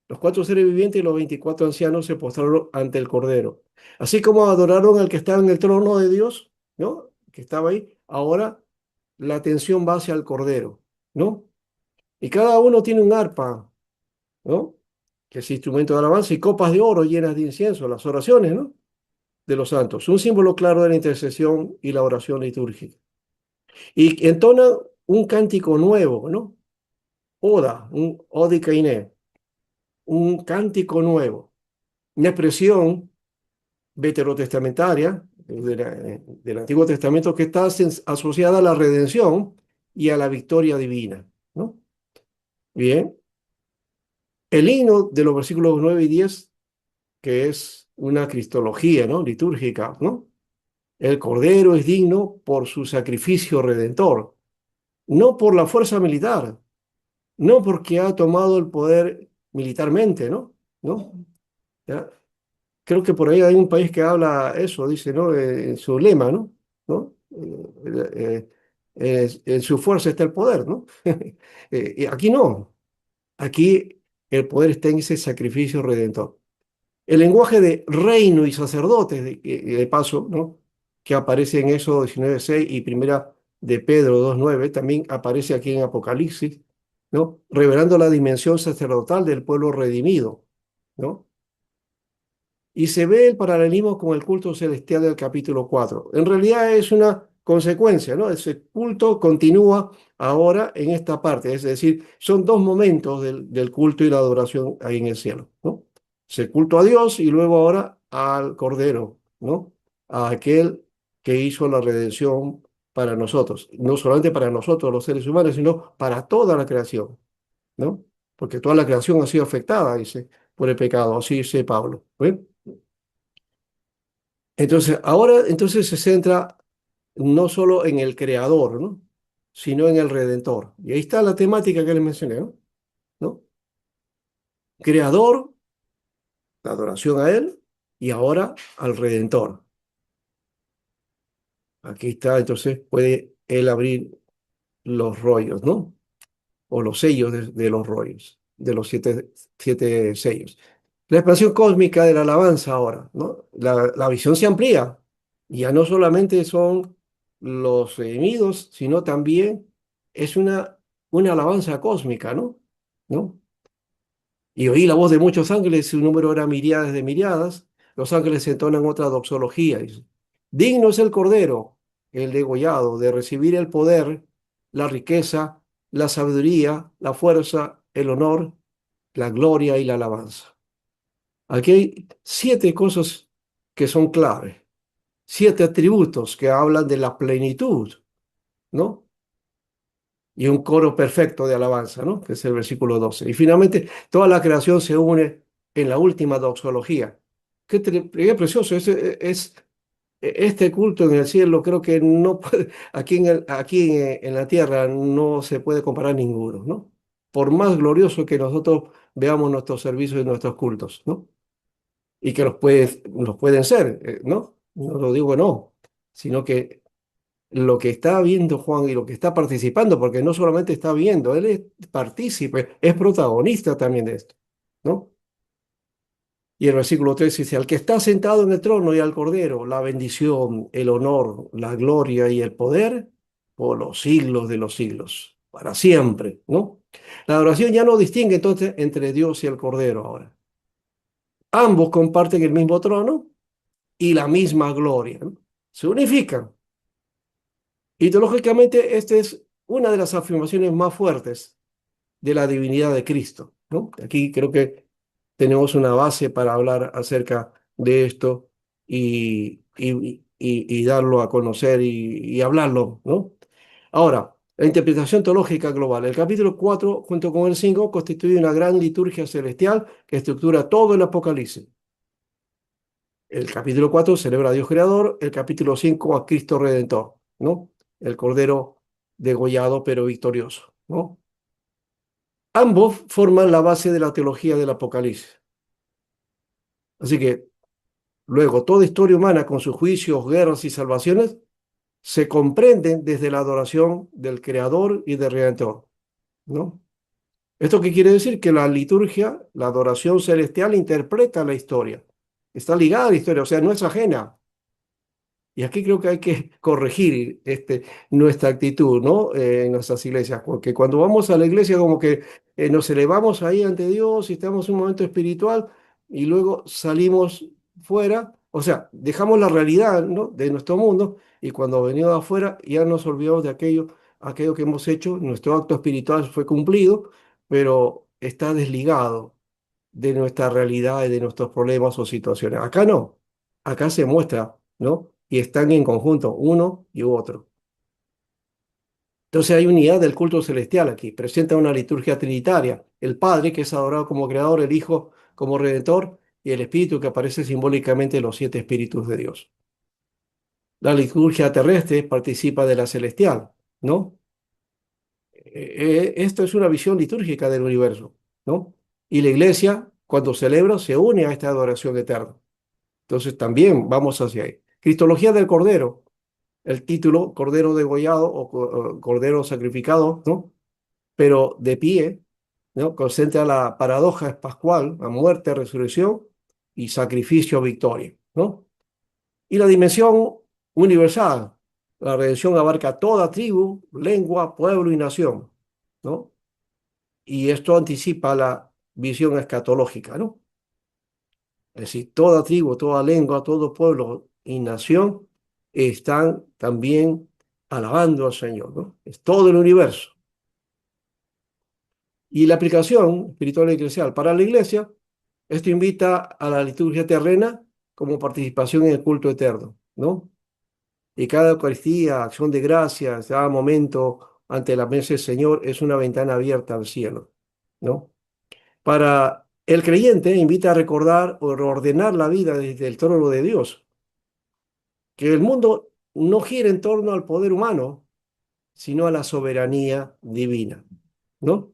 Los 4 seres vivientes y los 24 ancianos se postraron ante el Cordero. Así como adoraron al que estaba en el trono de Dios, ¿no? Que estaba ahí, ahora la atención va hacia el Cordero, ¿no? Y cada uno tiene un arpa, ¿no? Que es instrumento de alabanza y copas de oro llenas de incienso, las oraciones, ¿no? De los santos. Un símbolo claro de la intercesión y la oración litúrgica. Y entonan un cántico nuevo, ¿no? Oda, un odikainé, un cántico nuevo. Una expresión veterotestamentaria del Antiguo Testamento que está asociada a la redención y a la victoria divina, ¿no? Bien, el himno de los versículos 9 y 10, que es una cristología, ¿no? Litúrgica, ¿no? El Cordero es digno por su sacrificio redentor, no por la fuerza militar, no porque ha tomado el poder militarmente, ¿no? ¿No? ¿Ya? Creo que por ahí hay un país que habla eso, dice, ¿no? En su lema, ¿no? ¿No? En su fuerza está el poder, ¿no? Y aquí no. Aquí el poder está en ese sacrificio redentor. El lenguaje de reino y sacerdotes, de paso, ¿no? Que aparece en Éxodo 19:6 y primera de Pedro 2:9, también aparece aquí en Apocalipsis, ¿no? Revelando la dimensión sacerdotal del pueblo redimido, ¿no? Y se ve el paralelismo con el culto celestial del capítulo 4. En realidad es una consecuencia, ¿no? Ese culto continúa ahora en esta parte, es decir, son dos momentos del culto y la adoración ahí en el cielo, ¿no? Se culto a Dios y luego ahora al Cordero, ¿no? A aquel que hizo la redención para nosotros, no solamente para nosotros los seres humanos, sino para toda la creación, ¿no? Porque toda la creación ha sido afectada, dice, por el pecado, así dice Pablo. ¿Ven? Entonces, ahora entonces se centra no solo en el creador, ¿no? Sino en el redentor. Y ahí está la temática que les mencioné, ¿no? ¿No? Creador, la adoración a él, y ahora al redentor. Aquí está, entonces puede él abrir los rollos, ¿no? O los sellos de los rollos, de los siete sellos. La expansión cósmica de la alabanza ahora, ¿no? La visión se amplía. Y ya no solamente son los redimidos, sino también es una alabanza cósmica, ¿no? ¿No? Y oí la voz de muchos ángeles, su número era miríadas de miríadas. Los ángeles entonan otra doxología. Dice, digno es el Cordero, el degollado, de recibir el poder, la riqueza, la sabiduría, la fuerza, el honor, la gloria y la alabanza. Aquí hay 7 cosas que son clave, 7 atributos que hablan de la plenitud, ¿no? Y un coro perfecto de alabanza, ¿no? Que es el versículo 12. Y finalmente, toda la creación se une en la última doxología. Qué precioso, este culto en el cielo, creo que no puede, aquí en la tierra no se puede comparar ninguno, ¿no? Por más glorioso que nosotros veamos nuestros servicios y nuestros cultos, ¿no? Y que los pueden ser, ¿no? No lo digo no, sino que lo que está viendo Juan y lo que está participando, porque no solamente está viendo, él es partícipe, es protagonista también de esto, ¿no? Y el versículo 3 dice, al que está sentado en el trono y al Cordero, la bendición, el honor, la gloria y el poder por los siglos de los siglos, para siempre, ¿no? La adoración ya no distingue entonces entre Dios y el Cordero ahora. Ambos comparten el mismo trono y la misma gloria, ¿no? Se unifican. Y teológicamente, esta es una de las afirmaciones más fuertes de la divinidad de Cristo, ¿no? Aquí creo que tenemos una base para hablar acerca de esto y darlo a conocer y hablarlo, ¿no? Ahora, la interpretación teológica global. El capítulo 4, junto con el 5, constituye una gran liturgia celestial que estructura todo el Apocalipsis. El capítulo 4 celebra a Dios Creador, el capítulo 5 a Cristo Redentor, ¿no? El Cordero degollado pero victorioso, ¿no? Ambos forman la base de la teología del Apocalipsis. Así que luego toda historia humana con sus juicios, guerras y salvaciones se comprenden desde la adoración del Creador y del Redentor, ¿no? ¿Esto qué quiere decir? Que la liturgia, la adoración celestial interpreta la historia. Está ligada a la historia, o sea, no es ajena. Y aquí creo que hay que corregir nuestra actitud, ¿no? En nuestras iglesias, porque cuando vamos a la iglesia como que nos elevamos ahí ante Dios y estamos en un momento espiritual y luego salimos fuera, o sea, dejamos la realidad, ¿no? De nuestro mundo y cuando venimos de afuera ya nos olvidamos de aquello que hemos hecho, nuestro acto espiritual fue cumplido, pero está desligado de nuestra realidad y de nuestros problemas o situaciones. Acá no, acá se muestra, ¿no? Y están en conjunto, uno y otro. Entonces hay unidad del culto celestial aquí, presenta una liturgia trinitaria, el Padre que es adorado como Creador, el Hijo como Redentor y el Espíritu que aparece simbólicamente en los 7 espíritus de Dios. La liturgia terrestre participa de la celestial, ¿no? Esto es una visión litúrgica del universo, ¿no? Y la iglesia, cuando celebra, se une a esta adoración eterna. Entonces también vamos hacia ahí. Cristología del Cordero, el título Cordero degollado o Cordero sacrificado, ¿no? Pero de pie, ¿no? Concentra la paradoja pascual, la muerte, resurrección y sacrificio, victoria, ¿no? Y la dimensión universal, la redención abarca toda tribu, lengua, pueblo y nación, ¿no? Y esto anticipa la visión escatológica, ¿no? Es decir, toda tribu, toda lengua, todo pueblo y nación están también alabando al Señor, ¿no? Es todo el universo. Y la aplicación espiritual y eclesial para la iglesia, esto invita a la liturgia terrena como participación en el culto eterno, ¿no? Y cada Eucaristía, acción de gracias, cada momento ante la mesa del Señor es una ventana abierta al cielo, ¿no? Para el creyente invita a recordar o reordenar la vida desde el trono de Dios, que el mundo no gira en torno al poder humano, sino a la soberanía divina, ¿no?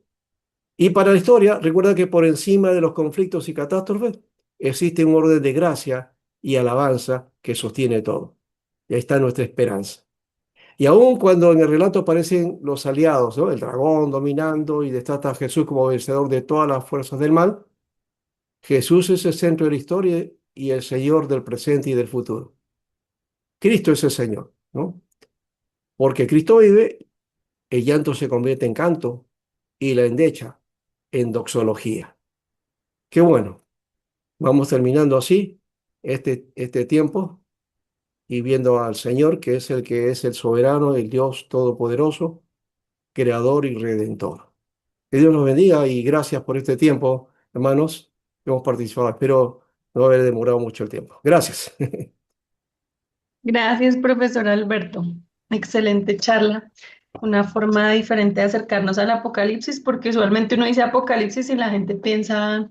Y para la historia, recuerda que por encima de los conflictos y catástrofes existe un orden de gracia y alabanza que sostiene todo. Y ahí está nuestra esperanza. Y aun cuando en el relato aparecen los aliados, ¿no? El dragón dominando y destaca a Jesús como vencedor de todas las fuerzas del mal, Jesús es el centro de la historia y el Señor del presente y del futuro. Cristo es el Señor, ¿no? Porque Cristo vive, el llanto se convierte en canto y la endecha en doxología. Qué bueno. Vamos terminando así este tiempo y viendo al Señor, que es el soberano, el Dios todopoderoso, creador y redentor. Que Dios nos bendiga y gracias por este tiempo, hermanos, que hemos participado. Espero no haber demorado mucho el tiempo. Gracias. Gracias, profesor Alberto. Excelente charla. Una forma diferente de acercarnos al apocalipsis, porque usualmente uno dice apocalipsis y la gente piensa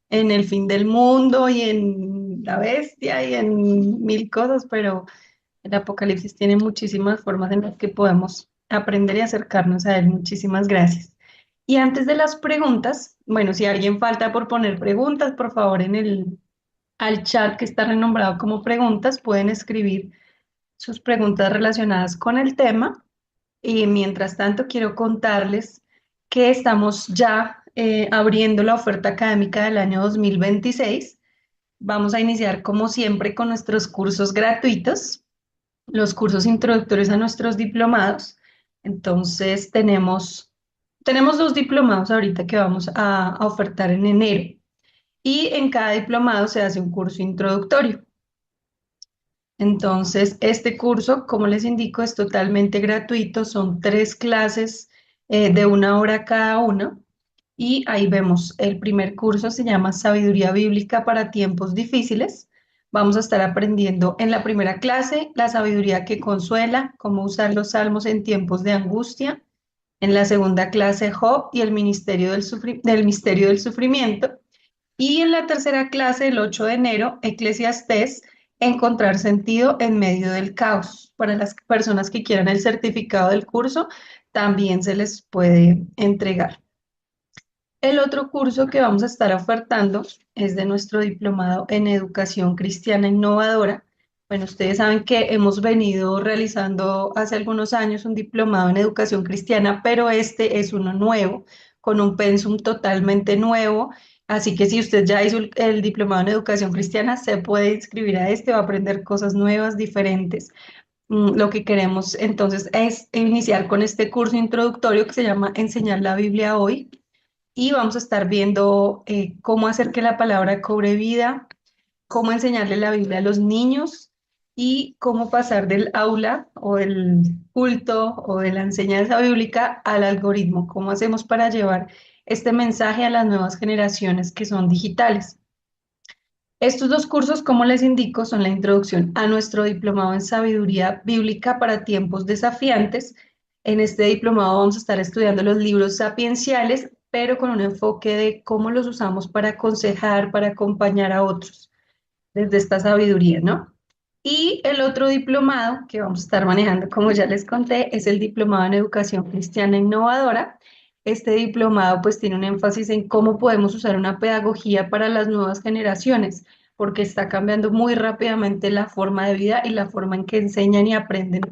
en el fin del mundo y en la bestia y en mil cosas, pero el apocalipsis tiene muchísimas formas en las que podemos aprender y acercarnos a él. Muchísimas gracias. Y antes de las preguntas, bueno, si alguien falta por poner preguntas, por favor, en el al chat que está renombrado como preguntas, pueden escribir sus preguntas relacionadas con el tema. Y mientras tanto, quiero contarles que estamos ya abriendo la oferta académica del año 2026. Vamos a iniciar, como siempre, con nuestros cursos gratuitos, los cursos introductorios a nuestros diplomados. Entonces, tenemos dos diplomados ahorita que vamos a ofertar en enero. Y en cada diplomado se hace un curso introductorio. Entonces, este curso, como les indico, es totalmente gratuito. Son 3 clases de 1 hora cada una. Y ahí vemos, el primer curso se llama Sabiduría Bíblica para tiempos difíciles. Vamos a estar aprendiendo en la primera clase la sabiduría que consuela, cómo usar los salmos en tiempos de angustia. En la segunda clase, Job y el ministerio del misterio del sufrimiento. Y en la tercera clase, el 8 de enero, Eclesiastés, encontrar sentido en medio del caos. Para las personas que quieran el certificado del curso, también se les puede entregar. El otro curso que vamos a estar ofertando es de nuestro diplomado en Educación Cristiana Innovadora. Bueno, ustedes saben que hemos venido realizando hace algunos años un diplomado en Educación Cristiana, pero este es uno nuevo, con un pensum totalmente nuevo. Así que si usted ya hizo el diplomado en Educación Cristiana, se puede inscribir a este, va a aprender cosas nuevas, diferentes. Lo que queremos entonces es iniciar con este curso introductorio que se llama Enseñar la Biblia hoy, y vamos a estar viendo cómo hacer que la palabra cobre vida, cómo enseñarle la Biblia a los niños y cómo pasar del aula o del culto o de la enseñanza bíblica al algoritmo, cómo hacemos para llevar este mensaje a las nuevas generaciones que son digitales. Estos dos cursos, como les indico, son la introducción a nuestro diplomado en sabiduría bíblica para tiempos desafiantes. En este diplomado vamos a estar estudiando los libros sapienciales, pero con un enfoque de cómo los usamos para aconsejar, para acompañar a otros desde esta sabiduría, ¿no? Y el otro diplomado que vamos a estar manejando, como ya les conté, es el diplomado en educación cristiana innovadora. Este diplomado pues tiene un énfasis en cómo podemos usar una pedagogía para las nuevas generaciones, porque está cambiando muy rápidamente la forma de vida y la forma en que enseñan y aprenden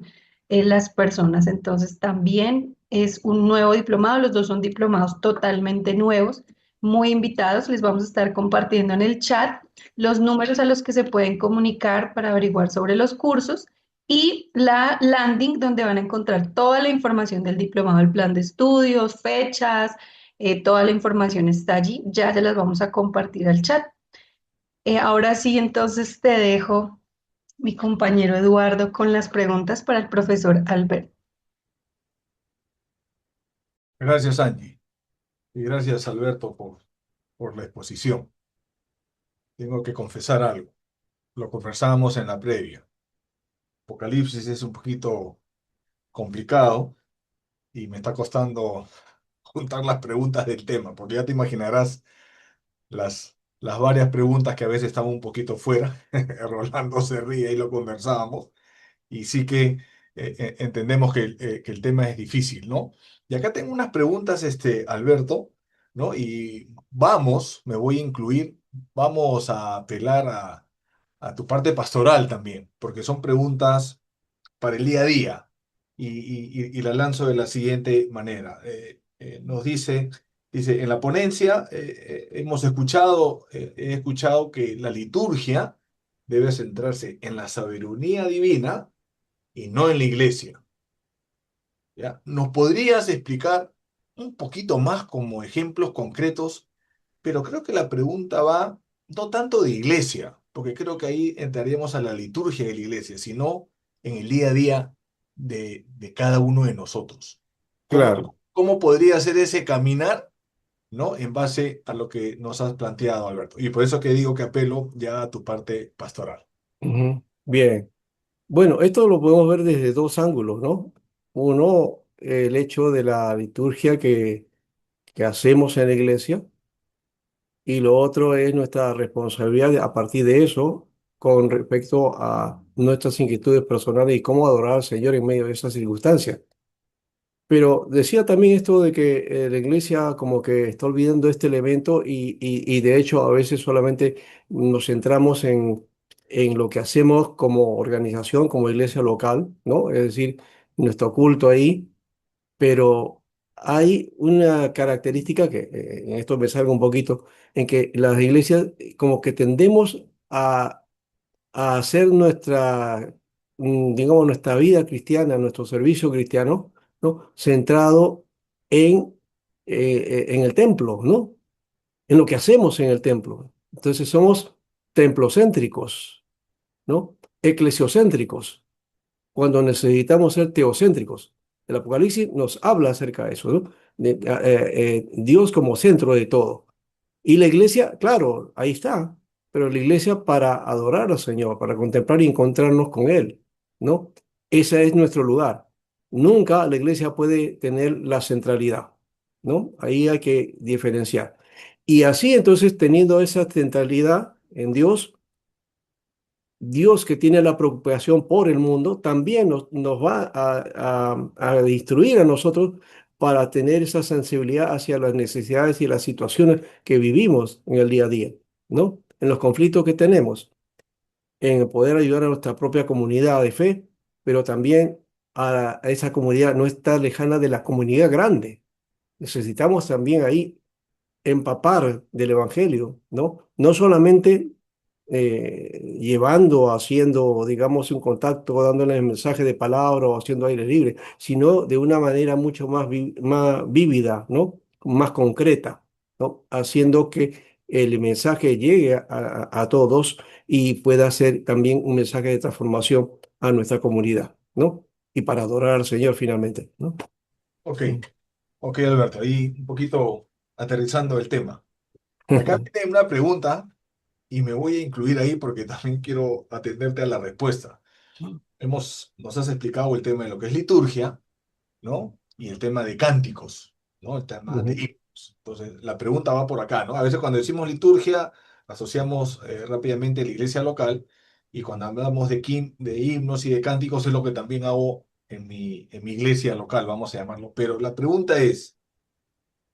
las personas. Entonces también es un nuevo diplomado, los dos son diplomados totalmente nuevos, muy invitados, les vamos a estar compartiendo en el chat los números a los que se pueden comunicar para averiguar sobre los cursos y la landing donde van a encontrar toda la información del diplomado, el plan de estudios, fechas, toda la información está allí, ya se las vamos a compartir al chat. Ahora sí, entonces te dejo, mi compañero Eduardo, con las preguntas para el profesor Albert. Gracias, Angie. Y gracias, Alberto, por la exposición. Tengo que confesar algo. Lo conversábamos en la previa. Apocalipsis es un poquito complicado y me está costando juntar las preguntas del tema, porque ya te imaginarás las varias preguntas que a veces estaban un poquito fuera. Rolando se ríe y lo conversábamos, y sí que entendemos que el tema es difícil, ¿no? Y acá tengo unas preguntas, Alberto, ¿no? Y me voy a incluir, vamos a apelar a tu parte pastoral también, porque son preguntas para el día a día. Y la lanzo de la siguiente manera. Nos dice, en la ponencia he escuchado que la liturgia debe centrarse en la sabiduría divina y no en la iglesia. ¿Ya? ¿Nos podrías explicar un poquito más como ejemplos concretos? Pero creo que la pregunta va no tanto de iglesia, porque creo que ahí entraríamos a la liturgia de la iglesia, sino en el día a día de cada uno de nosotros. Claro. ¿Cómo podría ser ese caminar, ¿no? En base a lo que nos has planteado, Alberto. Y por eso que digo que apelo ya a tu parte pastoral. Ujú. Bien. Bueno, esto lo podemos ver desde dos ángulos, ¿no? Uno, el hecho de la liturgia que hacemos en la iglesia, y lo otro es nuestra responsabilidad a partir de eso con respecto a nuestras inquietudes personales y cómo adorar al Señor en medio de esas circunstancias. Pero decía también esto de que la iglesia como que está olvidando este elemento y de hecho a veces solamente nos centramos en lo que hacemos como organización, como iglesia local, ¿no? Es decir, nuestro culto ahí, pero hay una característica que en esto me salgo un poquito, en que las iglesias como que tendemos a hacer nuestra, digamos, nuestra vida cristiana, nuestro servicio cristiano, ¿no? Centrado en el templo, ¿no? En lo que hacemos en el templo. Entonces somos templocéntricos, ¿no? Eclesiocéntricos, cuando necesitamos ser teocéntricos. El Apocalipsis nos habla acerca de eso, ¿no? Dios como centro de todo. Y la iglesia, claro, ahí está, pero la iglesia para adorar al Señor, para contemplar y encontrarnos con Él, ¿no? Ese es nuestro lugar. Nunca la iglesia puede tener la centralidad, ¿no? Ahí hay que diferenciar. Y así entonces, teniendo esa centralidad en Dios, Dios que tiene la preocupación por el mundo, también nos va a instruir a nosotros para tener esa sensibilidad hacia las necesidades y las situaciones que vivimos en el día a día, ¿no? En los conflictos que tenemos, en poder ayudar a nuestra propia comunidad de fe, pero también a esa comunidad no está lejana de la comunidad grande. Necesitamos también ahí empapar del Evangelio, ¿no? No solamente llevando, haciendo, digamos, un contacto, dándole el mensaje de palabra o haciendo aire libre, sino de una manera mucho más, más vívida, ¿no? Más concreta, ¿no? Haciendo que el mensaje llegue a todos y pueda ser también un mensaje de transformación a nuestra comunidad, ¿no? Y para adorar al Señor finalmente, ¿no? Ok, ok, Alberto, ahí un poquito aterrizando el tema. Acá viene una pregunta y me voy a incluir ahí porque también quiero atenderte a la respuesta. Nos has explicado el tema de lo que es liturgia, ¿no? Y el tema de cánticos, ¿no? El tema de Ujú. himnos. Entonces, la pregunta va por acá, ¿no? A veces cuando decimos liturgia, asociamos rápidamente la iglesia local, y cuando hablamos de himnos y de cánticos es lo que también hago en mi iglesia local, vamos a llamarlo. Pero la pregunta es,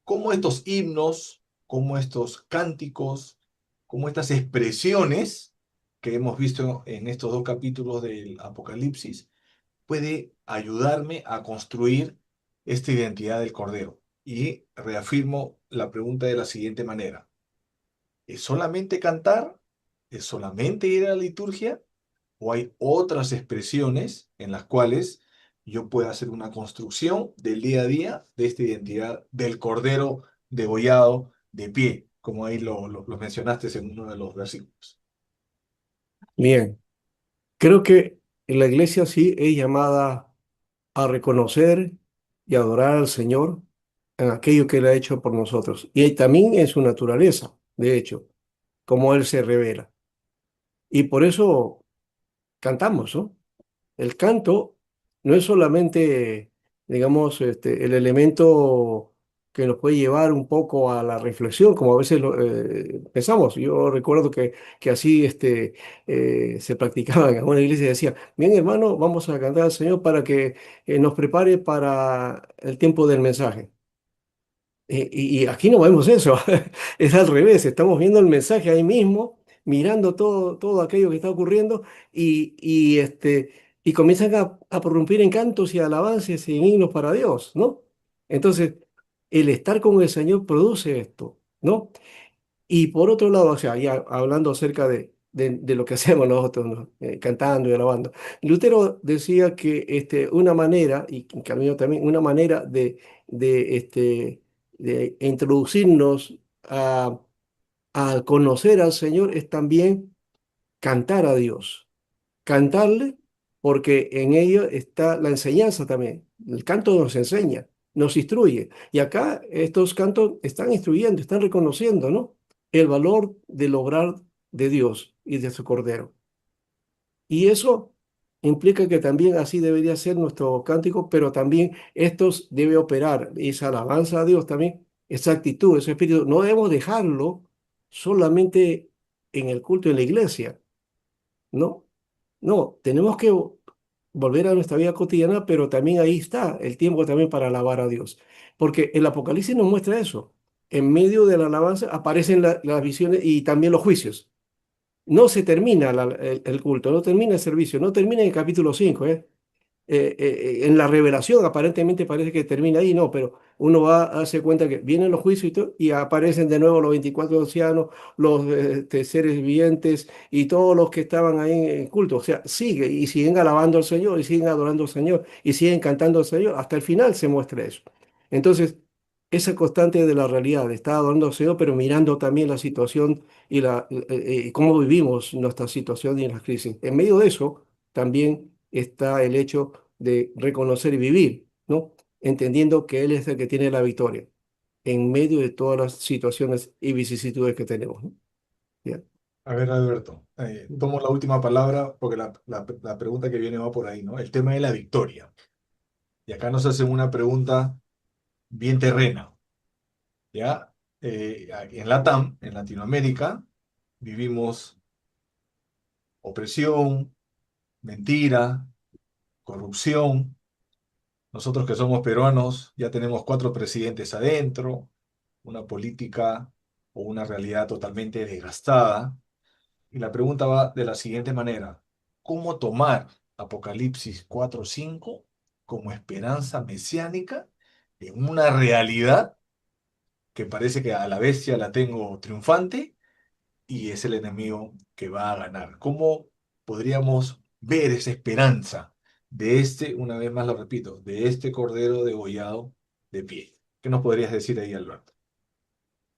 ¿cómo estos himnos, cómo estos cánticos, cómo estas expresiones que hemos visto en estos dos capítulos del Apocalipsis puede ayudarme a construir esta identidad del Cordero? Y reafirmo la pregunta de la siguiente manera. ¿Es solamente cantar? ¿Es solamente ir a la liturgia? ¿O hay otras expresiones en las cuales yo pueda hacer una construcción del día a día de esta identidad del Cordero degollado de pie, como ahí lo mencionaste en uno de los versículos? Bien, creo que la iglesia sí es llamada a reconocer y adorar al Señor en aquello que Él ha hecho por nosotros. Y también en su naturaleza, de hecho, como Él se revela. Y por eso cantamos, ¿no? el canto no es solamente, digamos, el elemento que nos puede llevar un poco a la reflexión, como a veces pensamos. Yo recuerdo que así se practicaba en alguna iglesia y decía, bien hermano, vamos a cantar al Señor para que nos prepare para el tiempo del mensaje. Y aquí no vemos eso, es al revés, estamos viendo el mensaje ahí mismo, mirando todo aquello que está ocurriendo y comienzan a prorrumpir en cantos y alabanzas y en himnos para Dios, ¿no? Entonces, el estar con el Señor produce esto, ¿no? Y por otro lado, o sea, ya hablando acerca de lo que hacemos nosotros, ¿no? Cantando y alabando, Lutero decía que una manera, y Calvino también, una manera de, este, de introducirnos a conocer al Señor es también cantar a Dios, cantarle, porque en ello está la enseñanza también. El canto nos enseña, nos instruye. Y acá estos cantos están instruyendo, están reconociendo, ¿no? El valor del obrar de Dios y de su Cordero. Y eso implica que también así debería ser nuestro cántico, pero también estos debe operar esa alabanza a Dios también, esa actitud, ese espíritu. No debemos dejarlo solamente en el culto en la iglesia, ¿no? No, tenemos que volver a nuestra vida cotidiana, pero también ahí está el tiempo también para alabar a Dios. Porque el Apocalipsis nos muestra eso. En medio de la alabanza aparecen las visiones y también los juicios. No se termina el culto, no termina el servicio, no termina en el capítulo 5, ¿eh? En la revelación aparentemente parece que termina ahí, no, pero uno va a darse cuenta que vienen los juicios y aparecen de nuevo los 24 ancianos, los seres vivientes y todos los que estaban ahí en culto. O sea, sigue y siguen alabando al Señor y siguen adorando al Señor y siguen cantando al Señor. Hasta el final se muestra eso. Entonces, esa constante de la realidad, de estar adorando al Señor, pero mirando también la situación y cómo vivimos nuestra situación y las crisis. En medio de eso también está el hecho de reconocer y vivir, ¿no? Entendiendo que Él es el que tiene la victoria en medio de todas las situaciones y vicisitudes que tenemos, ¿no? ¿Ya? A ver, Alberto, tomo la última palabra porque la pregunta que viene va por ahí, ¿no? El tema de la victoria. Y acá nos hacen una pregunta bien terrena, ¿ya? Aquí en Latam, en Latinoamérica, vivimos opresión, mentira, corrupción. Nosotros que somos peruanos ya tenemos 4 presidentes adentro, una política o una realidad totalmente desgastada. Y la pregunta va de la siguiente manera: ¿cómo tomar Apocalipsis 4:5 como esperanza mesiánica en una realidad que parece que a la bestia la tengo triunfante y es el enemigo que va a ganar? ¿Cómo podríamos ver esa esperanza de una vez más lo repito, de este cordero degollado de pie? ¿Qué nos podrías decir ahí, Alberto?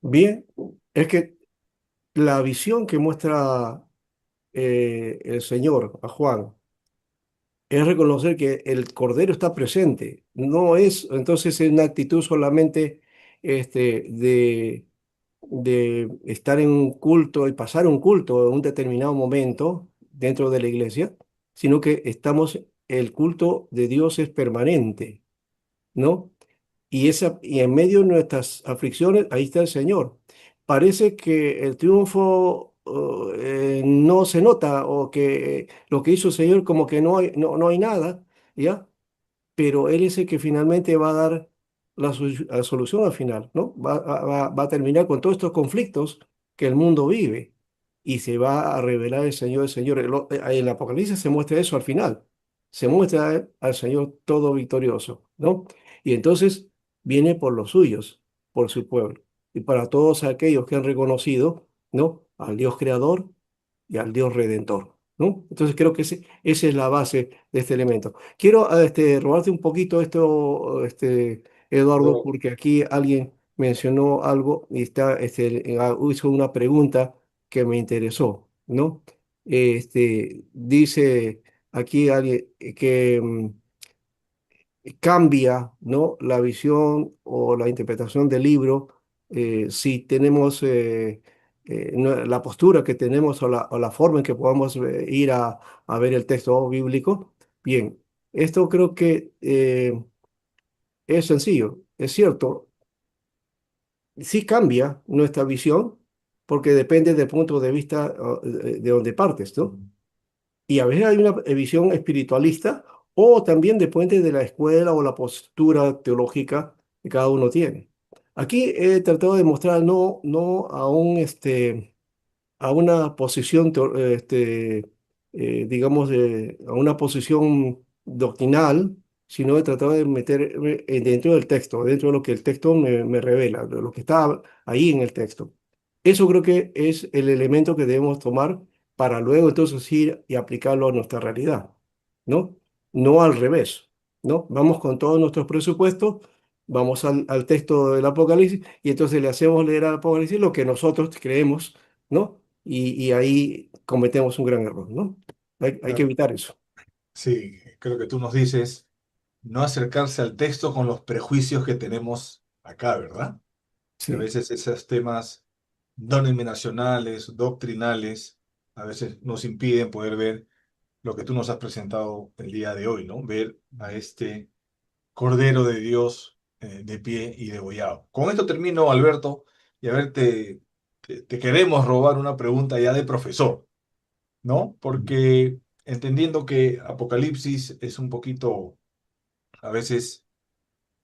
Bien, es que la visión que muestra el Señor a Juan es reconocer que el Cordero está presente. No es entonces una actitud solamente de estar en un culto y pasar un culto en un determinado momento dentro de la iglesia, sino que el culto de Dios es permanente, ¿no? Y en medio de nuestras aflicciones, ahí está el Señor. Parece que el triunfo no se nota o que lo que hizo el Señor como que no hay nada, ¿ya? Pero Él es el que finalmente va a dar la solución al final, ¿no? Va a terminar con todos estos conflictos que el mundo vive y se va a revelar el Señor, el Señor. En el Apocalipsis se muestra eso al final, se muestra a al Señor todo victorioso, ¿no? Y entonces viene por los suyos, por su pueblo, y para todos aquellos que han reconocido, ¿no? Al Dios creador y al Dios redentor, ¿no? Entonces creo que esa es la base de este elemento. Quiero robarte un poquito esto, Eduardo, Pero, porque aquí alguien mencionó algo y hizo una pregunta que me interesó, ¿no? Dice aquí alguien que cambia, ¿no? La visión o la interpretación del libro si tenemos la postura que tenemos o la forma en que podamos ir a ver el texto bíblico. Bien, esto creo que es sencillo, es cierto, sí cambia nuestra visión porque depende del punto de vista de donde partes, ¿no? Y a veces hay una visión espiritualista o también depende de la escuela o la postura teológica que cada uno tiene. Aquí he tratado de mostrar no a a una posición, digamos, a una posición doctrinal, sino he tratado de meter dentro del texto, dentro de lo que el texto me revela, de lo que está ahí en el texto. Eso creo que es el elemento que debemos tomar para luego entonces ir y aplicarlo a nuestra realidad, ¿no? No al revés, ¿no? Vamos con todos nuestros presupuestos, vamos al texto del Apocalipsis y entonces le hacemos leer al Apocalipsis lo que nosotros creemos, ¿no? Y ahí cometemos un gran error, ¿no? Hay que Claro. evitar eso. Sí, creo que tú nos dices no acercarse al texto con los prejuicios que tenemos acá, ¿verdad? Que a Sí, veces esos temas denominacionales, doctrinales, a veces nos impiden poder ver lo que tú nos has presentado el día de hoy, ¿no? Ver a este Cordero de Dios de pie y degollado. Con esto termino, Alberto, y a ver, te queremos robar una pregunta ya de profesor, ¿no? Porque entendiendo que Apocalipsis es un poquito, a veces,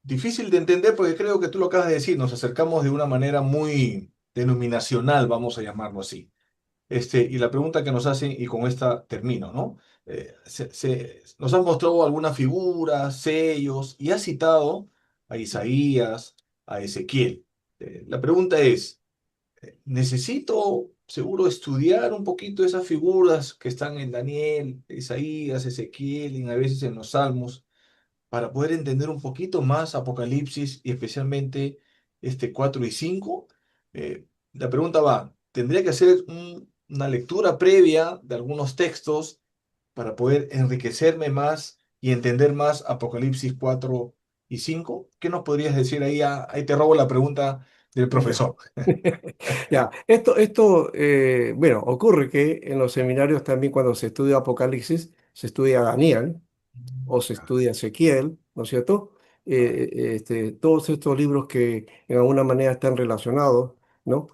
difícil de entender, porque creo que tú lo acabas de decir, nos acercamos de una manera muy denominacional, vamos a llamarlo así. Y la pregunta que nos hacen, y con esta termino, ¿no? Nos han mostrado algunas figuras, sellos, y ha citado a Isaías, a Ezequiel. La pregunta es, necesito seguro estudiar un poquito esas figuras que están en Daniel, Isaías, Ezequiel, y a veces en los Salmos, para poder entender un poquito más Apocalipsis y especialmente 4 y 5. La pregunta va, ¿tendría que hacer una lectura previa de algunos textos para poder enriquecerme más y entender más Apocalipsis 4 y 5? ¿Qué nos podrías decir ahí? Ahí te robo la pregunta del ya. profesor. Ya, bueno, ocurre que en los seminarios también cuando se estudia Apocalipsis, se estudia Daniel o se Ya, estudia Ezequiel, ¿no es cierto? claro, Todos estos libros que en alguna manera están relacionados, ¿no?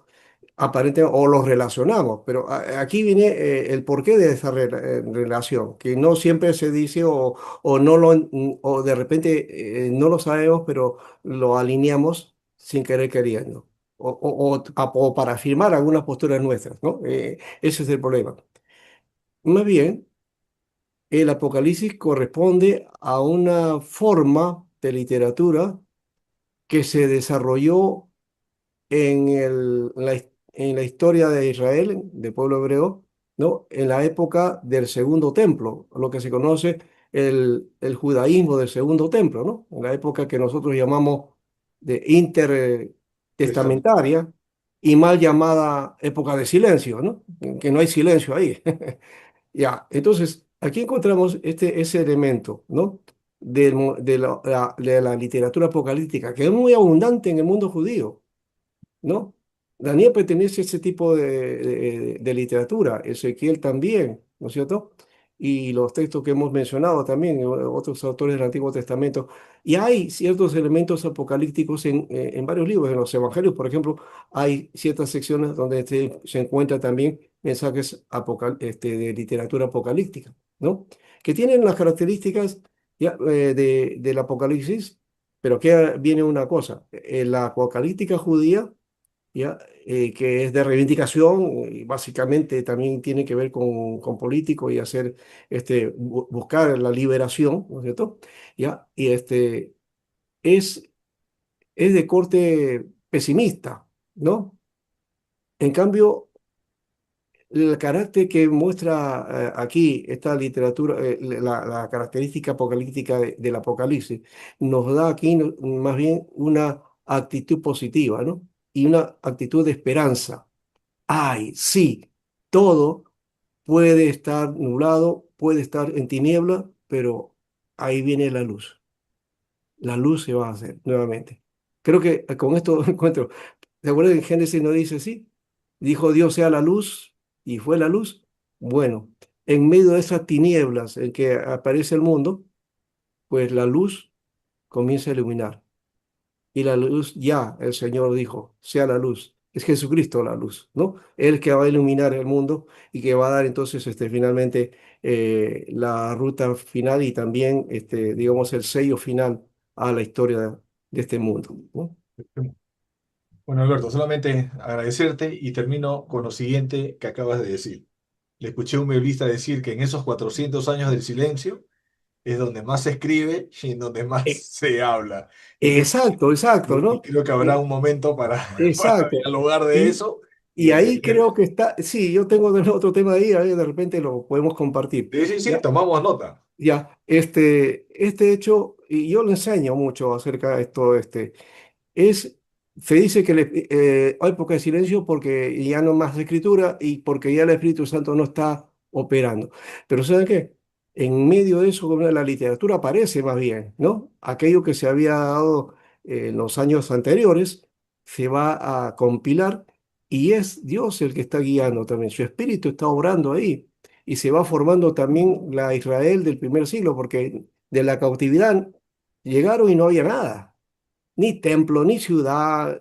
Aparentemente, o los relacionamos, pero aquí viene el porqué de esa relación, que no siempre se dice o no o de repente no lo sabemos, pero lo alineamos sin querer queriendo, o para afirmar algunas posturas nuestras, ¿no? Ese es el problema. Más bien, el Apocalipsis corresponde a una forma de literatura que se desarrolló en la historia de Israel, del pueblo hebreo, ¿no? En la época del Segundo Templo, lo que se conoce el judaísmo del Segundo Templo, ¿no? En la época que nosotros llamamos de testamento. intertestamentaria y mal llamada época de silencio, ¿no? Que no hay silencio ahí. Ya, entonces, aquí encontramos ese elemento, ¿no? De la literatura apocalíptica, que es muy abundante en el mundo judío, ¿no? Daniel pertenece a ese tipo de literatura, Ezequiel también, ¿no es cierto? Y los textos que hemos mencionado también, otros autores del Antiguo Testamento. Y hay ciertos elementos apocalípticos en varios libros, en los Evangelios, por ejemplo, hay ciertas secciones donde se encuentran también mensajes de literatura apocalíptica, ¿no? Que tienen las características ya, del Apocalipsis, pero que viene una cosa, la apocalíptica judía ¿ya? Que es de reivindicación y básicamente también tiene que ver con políticos y hacer, buscar la liberación, ¿no es cierto? ¿Ya? Y es, es de corte pesimista, ¿no? En cambio, el carácter que muestra aquí esta literatura, la característica apocalíptica del Apocalipsis, nos da aquí más bien una actitud positiva, ¿no? Y una actitud de esperanza. Ay, sí, todo puede estar nublado, puede estar en tiniebla, pero ahí viene la luz. La luz se va a hacer nuevamente. Creo que con esto encuentro. ¿Se acuerdan que en Génesis no dice así? Dijo Dios sea la luz y fue la luz. Bueno, en medio de esas tinieblas en que aparece el mundo, pues la luz comienza a iluminar. Y la luz, ya el Señor dijo, sea la luz. Es Jesucristo la luz, ¿no? Él que va a iluminar el mundo y que va a dar entonces finalmente la ruta final y también, digamos, el sello final a la historia de este mundo, ¿no? Bueno, Alberto, solamente agradecerte y termino con lo siguiente que acabas de decir. Le escuché a un biblista decir que en esos 400 años del silencio es donde más se escribe y en donde más E- se habla. Exacto, exacto, Y ¿no? creo que habrá un momento para, para Exacto. dialogar de Y, eso y y ahí entender. creo que está, sí, yo tengo otro tema ahí, ahí de repente lo podemos compartir. Sí, sí, sí, ¿Ya? tomamos nota. Ya, este hecho, y yo le enseño mucho acerca de esto, es, se dice que hay época de silencio porque ya no más escritura y porque ya el Espíritu Santo no está operando. Pero ¿saben qué? En medio de eso, como la literatura aparece más bien, ¿no? Aquello que se había dado en los años anteriores se va a compilar y es Dios el que está guiando también. Su Espíritu está obrando ahí y se va formando también la Israel del primer siglo porque de la cautividad llegaron y no había nada, ni templo, ni ciudad,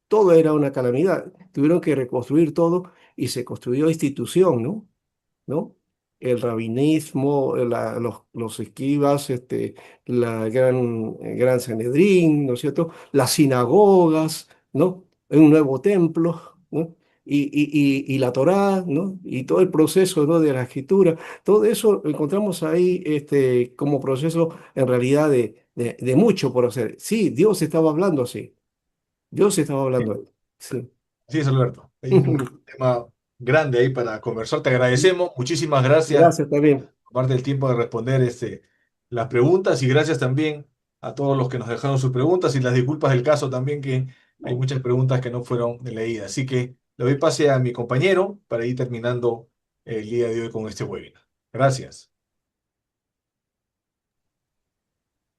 todo era una calamidad. Tuvieron que reconstruir todo y se construyó institución, ¿no? El rabinismo, los escribas, la gran Sanedrín, ¿no es cierto? Las sinagogas, ¿no? Un nuevo templo, ¿no? Y la Torá, ¿no? Y todo el proceso, ¿no? De la escritura, todo eso encontramos ahí como proceso en realidad de mucho por hacer. Sí, Dios estaba hablando así, Dios estaba hablando ahí. Sí. Así es, Alberto. Hay un tema grande ahí para conversar. Te agradecemos. Muchísimas gracias. Gracias también. Tomarte el tiempo de responder las preguntas y gracias también a todos los que nos dejaron sus preguntas y las disculpas del caso también que hay muchas preguntas que no fueron leídas. Así que le doy pase a mi compañero para ir terminando el día de hoy con este webinar. Gracias.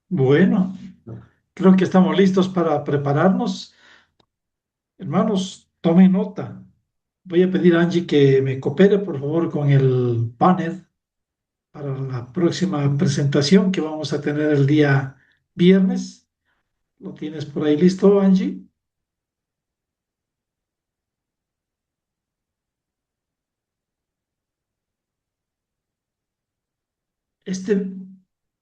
Bueno, creo que estamos listos para prepararnos. Hermanos, tomen nota. Voy a pedir a Angie que me coopere, por favor, con el banner para la próxima presentación que vamos a tener el día viernes. ¿Lo tienes por ahí listo, Angie? Este,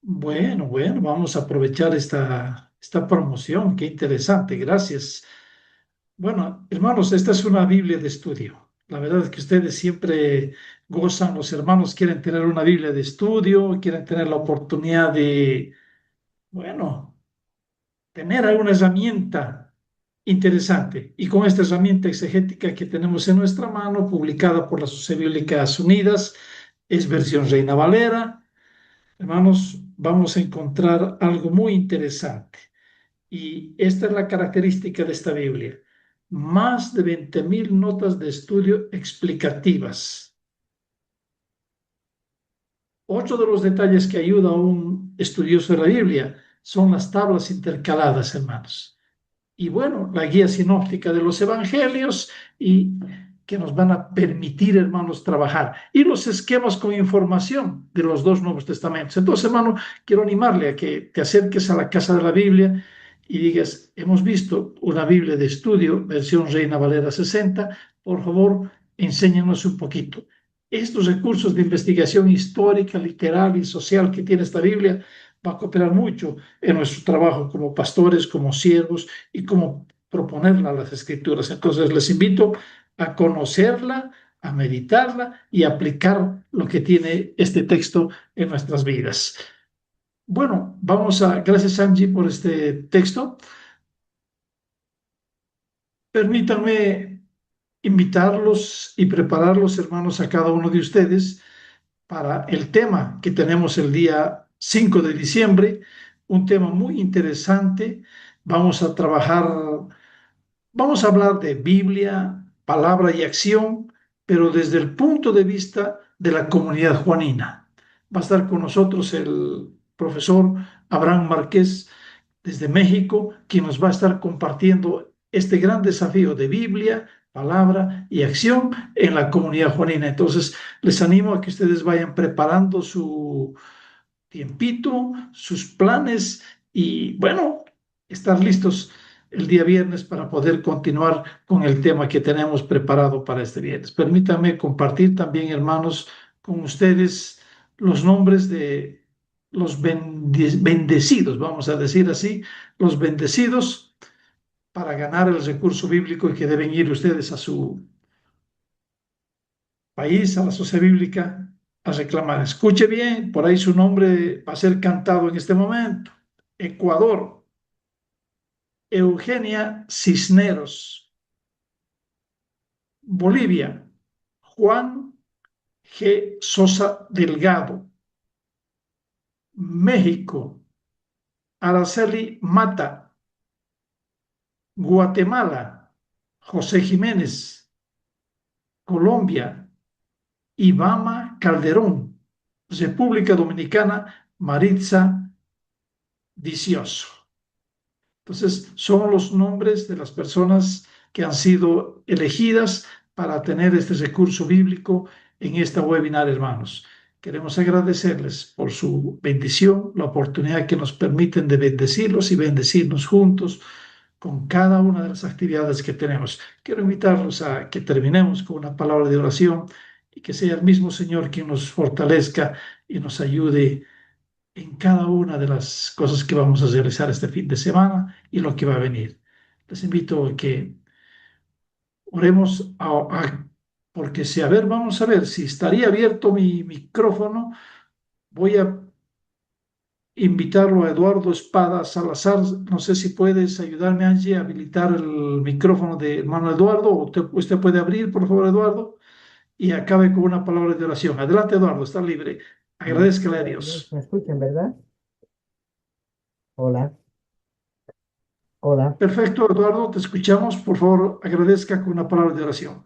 bueno, vamos a aprovechar esta promoción. Qué interesante, gracias. Bueno, hermanos, esta es una Biblia de estudio. La verdad es que ustedes siempre gozan, los hermanos quieren tener una Biblia de estudio, quieren tener la oportunidad de, bueno, tener alguna herramienta interesante. Y con esta herramienta exegética que tenemos en nuestra mano, publicada por las Sociedades Bíblicas Unidas, es versión Reina Valera. Hermanos, vamos a encontrar algo muy interesante. Y esta es la característica de esta Biblia. Más de 20.000 notas de estudio explicativas. Otro de los detalles que ayuda a un estudioso de la Biblia son las tablas intercaladas, hermanos. Y bueno, la guía sinóptica de los evangelios y que nos van a permitir, hermanos, trabajar. Y los esquemas con información de los dos Nuevos Testamentos. Entonces, hermano, quiero animarle a que te acerques a la Casa de la Biblia y digas, hemos visto una Biblia de estudio, versión Reina Valera 60, por favor, enséñanos un poquito. Estos recursos de investigación histórica, literal y social que tiene esta Biblia va a cooperar mucho en nuestro trabajo como pastores, como siervos y como proponerla a las escrituras. Entonces les invito a conocerla, a meditarla y a aplicar lo que tiene este texto en nuestras vidas. Bueno, gracias Angie por este texto. Permítanme invitarlos y prepararlos, hermanos, a cada uno de ustedes para el tema que tenemos el día 5 de diciembre, un tema muy interesante. Vamos a trabajar, vamos a hablar de Biblia, palabra y acción, pero desde el punto de vista de la comunidad juanina. Va a estar con nosotros el profesor Abraham Márquez desde México, quien nos va a estar compartiendo este gran desafío de Biblia, palabra y acción en la comunidad juanina. Entonces, les animo a que ustedes vayan preparando su tiempito, sus planes y, bueno, estar listos el día viernes para poder continuar con el tema que tenemos preparado para este viernes. Permítanme compartir también, hermanos, con ustedes los nombres de los bendecidos, vamos a decir así, los bendecidos para ganar el recurso bíblico y que deben ir ustedes a su país, a la sociedad bíblica, a reclamar. Escuche bien, por ahí su nombre va a ser cantado en este momento. Ecuador, Eugenia Cisneros. Bolivia, Juan G. Sosa Delgado. México, Araceli Mata. Guatemala, José Jiménez. Colombia, Ibama Calderón. República Dominicana, Maritza Vicioso. Entonces, son los nombres de las personas que han sido elegidas para tener este recurso bíblico en esta webinar, hermanos. Queremos agradecerles por su bendición, la oportunidad que nos permiten de bendecirlos y bendecirnos juntos con cada una de las actividades que tenemos. Quiero invitarlos a que terminemos con una palabra de oración y que sea el mismo Señor quien nos fortalezca y nos ayude en cada una de las cosas que vamos a realizar este fin de semana y lo que va a venir. Les invito a que oremos porque si, a ver, vamos a ver si estaría abierto mi micrófono. Voy a invitarlo a Eduardo Espada Salazar. No sé si puedes ayudarme, Angie, a habilitar el micrófono de hermano Eduardo, o usted puede abrir, por favor, Eduardo, y acabe con una palabra de oración. Adelante, Eduardo, está libre. Agradezcale a Dios. ¿Me escuchan, verdad? Hola, hola. Perfecto, Eduardo, te escuchamos. Por favor, agradezca con una palabra de oración.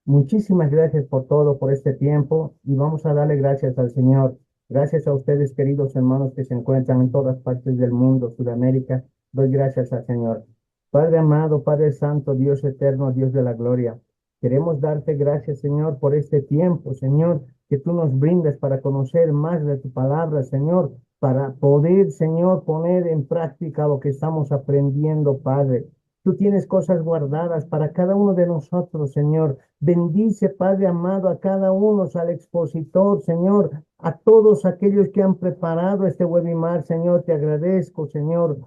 Muchísimas gracias por todo, por este tiempo, y vamos a darle gracias al Señor. Gracias a ustedes, queridos hermanos que se encuentran en todas partes del mundo, Sudamérica. Doy gracias al Señor. Padre amado, Padre santo, Dios eterno, Dios de la gloria. Queremos darte gracias, Señor, por este tiempo, Señor, que tú nos brindas para conocer más de tu palabra, Señor, para poder, Señor, poner en práctica lo que estamos aprendiendo, Padre. Tú tienes cosas guardadas para cada uno de nosotros, Señor. Bendice, Padre amado, a cada uno, al expositor, Señor, a todos aquellos que han preparado este webinar, Señor. Te agradezco, Señor.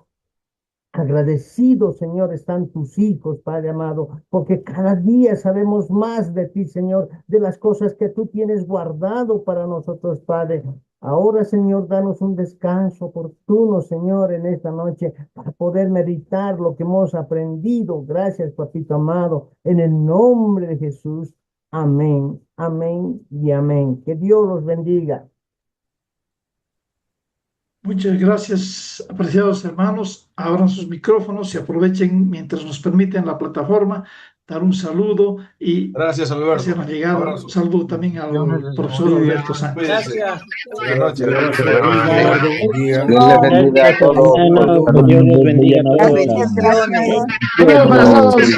Agradecidos, Señor, están tus hijos, Padre amado, porque cada día sabemos más de ti, Señor, de las cosas que tú tienes guardado para nosotros, Padre. Ahora, Señor, danos un descanso oportuno, Señor, en esta noche para poder meditar lo que hemos aprendido. Gracias, papito amado, en el nombre de Jesús. Amén, amén y amén. Que Dios los bendiga. Muchas gracias, apreciados hermanos. Abran sus micrófonos y aprovechen mientras nos permiten la plataforma dar un saludo y Gracias, Alberto. hacernos llegar un Abrazo. saludo también al profesor Alberto Sánchez. Gracias. Buenas noches. Dios les bendiga a todos. Dios los bendiga a todos. Bendiciones. Amigos, buenas noches.